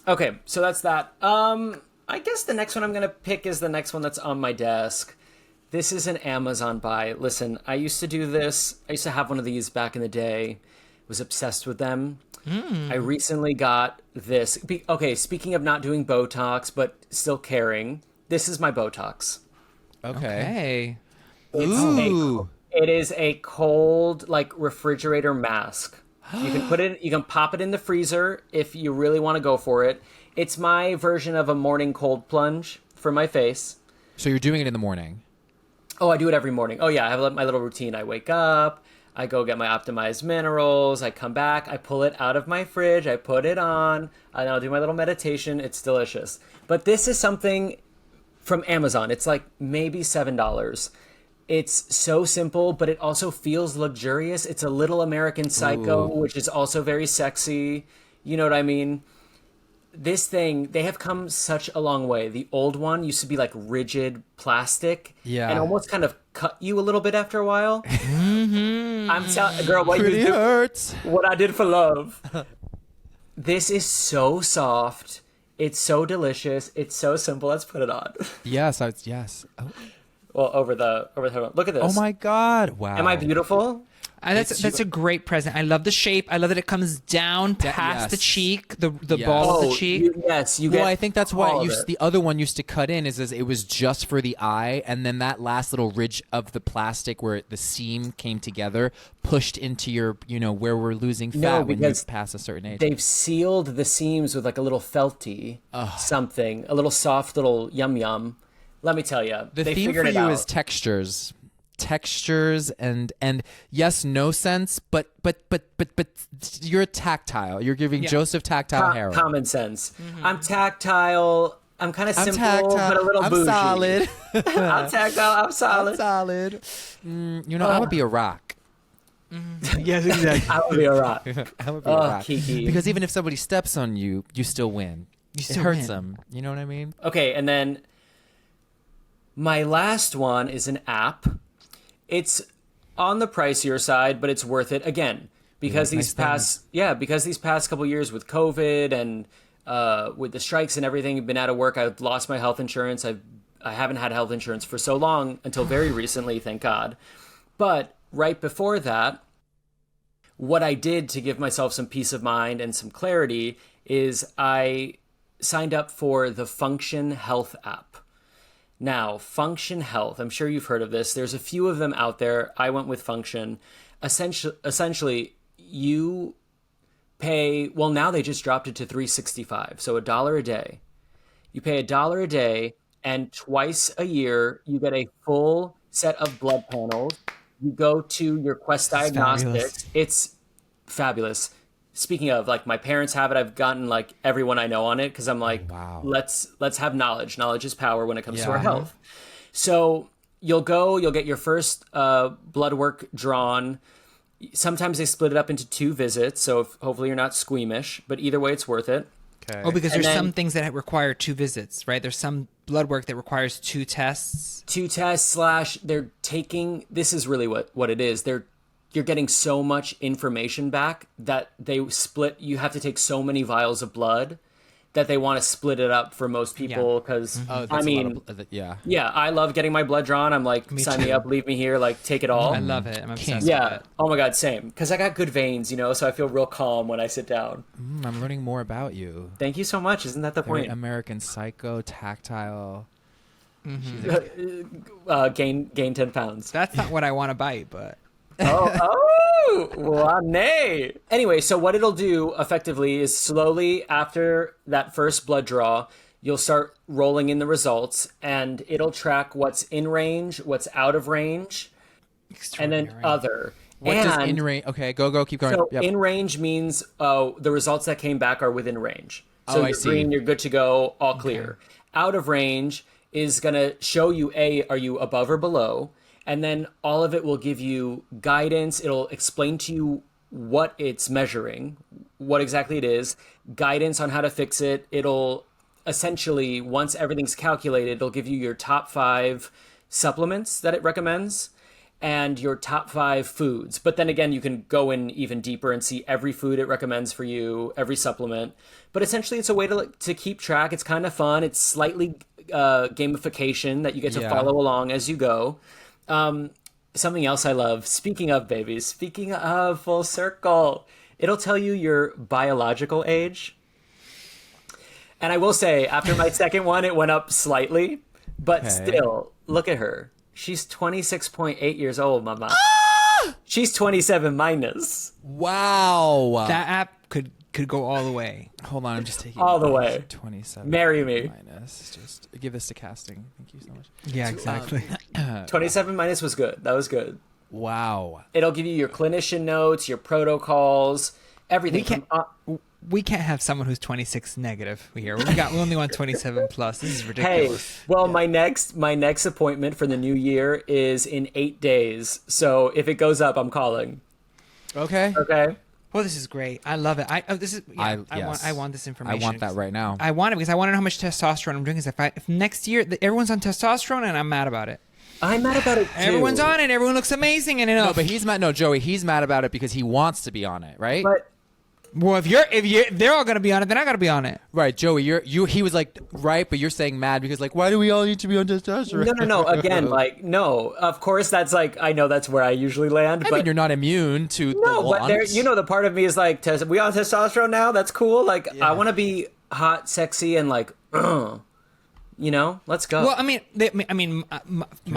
Okay, so that's that. I guess the next one I'm gonna pick is the next one that's on my desk. This is an Amazon buy. Listen, I used to do this. I used to have one of these back in the day. Was obsessed with them. I recently got this. Okay, speaking of not doing Botox but still caring, this is my Botox. Okay. Hey. Ooh. It is a cold, like, refrigerator mask. You can put it, you can pop it in the freezer if you really want to go for it. It's my version of a morning cold plunge for my face. So you're doing it in the morning. Oh, I do it every morning. Oh yeah, I have my little routine. I wake up, I go get my optimized minerals, I come back, I pull it out of my fridge, I put it on, and I'll do my little meditation. It's delicious. But this is something from Amazon. It's like maybe $7. It's so simple, but it also feels luxurious. It's a little American Psycho, which is also very sexy. You know what I mean? This thing, they have come such a long way. The old one used to be like rigid plastic, Yeah. and almost kind of cut you a little bit after a while. I'm telling, girl, what Pretty you do, hurts. what I did for love. This is so soft. It's so delicious. It's so simple. Let's put it on. Yes, yes. Oh, Well, over the look at this. oh my God! Wow. Am I beautiful? That's a great present. I love the shape. I love that it comes down past the yes. cheek, the Yes. ball of the cheek. Yes, you get. Well, I think that's all why of it. the other one used to cut in is it was just for the eye, and then that last little ridge of the plastic where the seam came together pushed into your, where we're losing fat when you because pass a certain age. They've sealed the seams with like a little felty something, a little soft little yum yum. Let me tell you, The they theme figured for it you out. is textures and yes, no sense, but you're tactile. You're giving Joseph tactile Haro. Common sense. I'm tactile. I'm kind of I'm simple, tactile. but a little I'm bougie. solid. I'm tactile. I'm solid. I'm solid. I would be a rock. Yes, exactly. I would be a rock. I would be a rock. Kiki. Because even if somebody steps on you, you still win. It still hurts win. them. You know what I mean? Okay, and then my last one is an app. It's on the pricier side, but it's worth it again because like these nice past couple years with COVID and with the strikes and everything, I've been out of work. I've lost my health insurance. I haven't had health insurance for so long until very recently, thank God. But right before that, what I did to give myself some peace of mind and some clarity is I signed up for the Function Health app. Now, Function Health, I'm sure you've heard of this. There's a few of them out there. I went with Function. Essentially, you pay, well, now they just dropped it to $3.65, so $1 a day. You pay $1 a day, and twice a year, you get a full set of blood panels. You go to your Quest Diagnostics. It's fabulous. Speaking of, like, my parents have it. I've gotten like everyone I know on it because I'm like, Wow. let's have knowledge. Knowledge is power when it comes to our Yeah. health. So you'll get your first blood work drawn. Sometimes they split it up into 2 visits, so hopefully you're not squeamish. But either way, it's worth it. Okay. Oh, because And there's then- some things that require 2 visits, right? There's some blood work that requires 2 tests. 2 tests / they're taking. This is really what it is. You're getting so much information back that they split. You have to take so many vials of blood that they want to split it up for most people because Oh, that's I a mean, lot of, yeah. yeah, I love getting my blood drawn. I'm like, sign me too. up, leave me here, like take it all. I love it. I'm obsessed Yeah. with it. Oh my God, same. Because I got good veins, so I feel real calm when I sit down. I'm learning more about you. Thank you so much. Isn't that the Very point? American Psycho, tactile. Gain 10 pounds. That's not what I want to bite, but Nay. Anyway, so what it'll do effectively is slowly after that first blood draw, you'll start rolling in the results and it'll track what's in range, what's out of range, and then extraordinary. other. What does in range? Okay, go, keep going. So Yep. in range means the results that came back are within range. So I you're see. green, you're good to go, all clear. Out of range is going to show you, are you above or below? And then all of it will give you guidance. It'll explain to you what it's measuring, what exactly it is, guidance on how to fix it. It'll essentially, once everything's calculated, it'll give you your top 5 supplements that it recommends and your top 5 foods. But then again, you can go in even deeper and see every food it recommends for you, every supplement. But essentially, it's a way to keep track. It's kind of fun. It's slightly gamification that you get to Yeah. follow along as you go. Something else I love, speaking of babies, speaking of full circle, it'll tell you your biological age. And I will say, after my second one, it went up slightly, but Okay. still, look at her. She's 26.8 years old, mama. She's 27 minus. Wow. that app could could go all the way. Hold on, I'm just taking All the way. 27. Marry me. Minus. Just give this to casting. Thank you so much. Yeah, exactly. 27 minus was good. That was good. Wow. It'll give you your clinician notes, your protocols, everything. We can't have someone who's 26 negative here. We only want 27 plus. This is Hey, ridiculous. well, my next appointment for the new year is in 8 days. So if it goes up, I'm calling. Okay. Okay. Well, this is great. I love it. I Yes. want this information. I want that right now. I want it because I want to know how much testosterone I'm doing. Because if next year everyone's on testosterone and I'm mad about it. I'm mad about it too. Everyone's on it. Everyone looks amazing and enough. No, but he's mad. No, Joey, he's mad about it because he wants to be on it, right? But well, if they're all gonna be on it, then I gotta be on it. Right, Joey, he was like, right, but you're saying mad because like, why do we all need to be on testosterone? no. Again, like, no. Of course, that's like, I know that's where I usually land. I but mean, you're not immune to no, the but there, want. the part of me is like, we on testosterone now? That's cool. Like, I want to be hot, sexy, and like, let's go. Well, my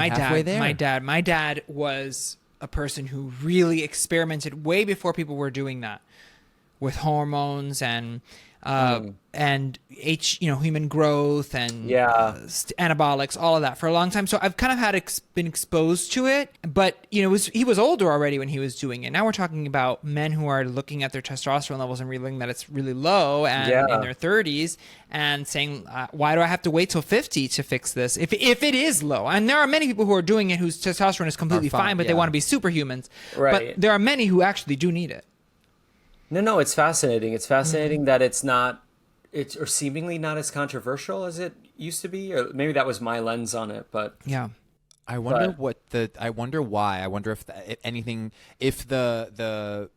halfway there. dad was a person who really experimented way before people were doing that with hormones and human growth and anabolics, all of that for a long time. So I've kind of been exposed to it, but he was older already when he was doing it. Now we're talking about men who are looking at their testosterone levels and realizing that it's really low and in their 30s and saying, why do I have to wait till 50 to fix this? If it is low, and there are many people who are doing it whose testosterone is completely fine, but they want to be superhumans. Right. But there are many who actually do need it. No, it's fascinating. It's fascinating that it's seemingly not as controversial as it used to be, or maybe that was my lens on it. But yeah, I wonder I wonder why. I wonder if the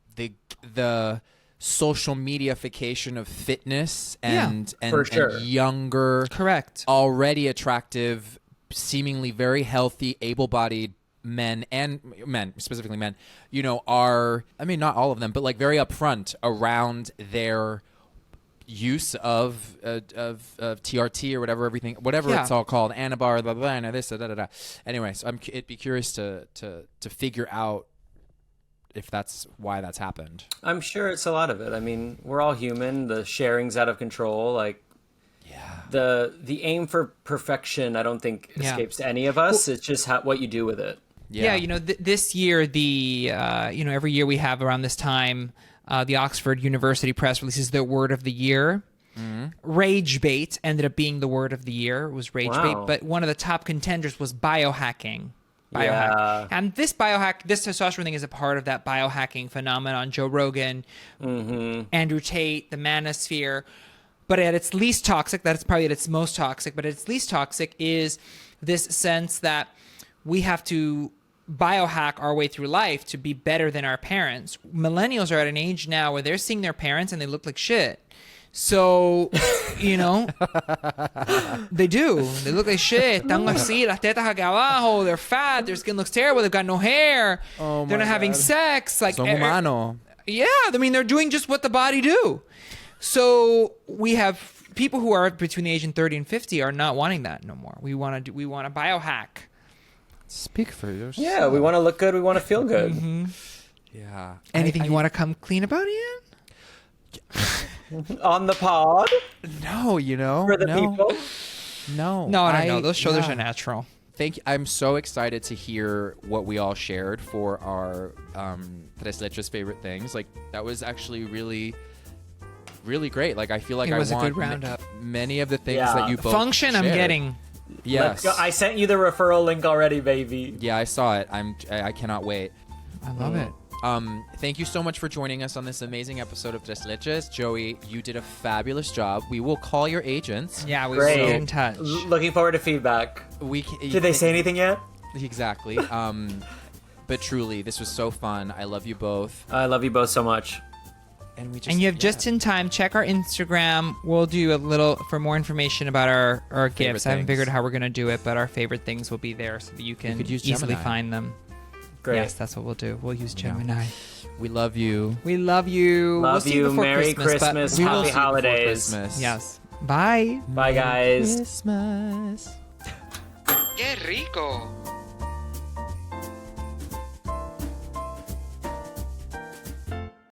social mediaification of fitness and for sure. and younger, correct, already attractive, seemingly very healthy, able-bodied men, specifically men, are, I mean, not all of them, but like very upfront around their use of TRT or whatever it's all called, anabar, blah blah, and this, da da da. Anyway, so it'd be curious to figure out if that's why that's happened. I'm sure it's a lot of it. I mean, we're all human. The sharing's out of control. Like, the aim for perfection, I don't think escapes any of us. It's just what you do with it. Yeah, this year, every year we have around this time, the Oxford University Press releases their word of the year. Mm-hmm. Rage bait ended up being the word of the year. It was rage bait, but one of the top contenders was biohacking. And this testosterone thing is a part of that biohacking phenomenon. Joe Rogan, Andrew Tate, the manosphere. But at its least toxic, that's probably at its most toxic, but at its least toxic is this sense that we have to biohack our way through life to be better than our parents. Millennials are at an age now where they're seeing their parents and they look like shit. So, they do. They look like shit. Están así, las tetas acá abajo. They're fat. Their skin looks terrible. They've got no hair. Oh, they're not having sex. Like, son humano. Yeah, I mean, they're doing just what the body do. So we have people who are between the age of 30 and 50 are not wanting that no more. We want to biohack. Speak for yourself. Yeah, we want to look good. We want to feel good. Mm-hmm. Yeah. Anything you want to come clean about, Ian? On the pod? No, for the people? No. No. Those shoulders are natural. I'm so excited to hear what we all shared for our Tres Leches favorite things. Like, that was actually really, really great. Like, I feel like it was I want a good roundup. Many of the things that you both function shared. I'm getting. Yes. Let's go. I sent you the referral link already, baby. Yeah, I saw it. I cannot wait. I love it. Thank you so much for joining us on this amazing episode of Tres Leches. Joey, you did a fabulous job. We will call your agents. Yeah, we will get in touch. Looking forward to feedback. Did they say anything yet? Exactly. But truly, this was so fun. I love you both. I love you both so much. And you have just in time. Check our Instagram. We'll do a little for more information about our gifts. I haven't figured out how we're going to do it, but our favorite things will be there so that you can easily find them. Great. Yes, that's what we'll do. We'll use Gemini. We love you. We love you. Love we'll you. See you Merry Christmas. Happy holidays. Christmas. Yes. Bye. Bye, guys. Christmas. Qué rico.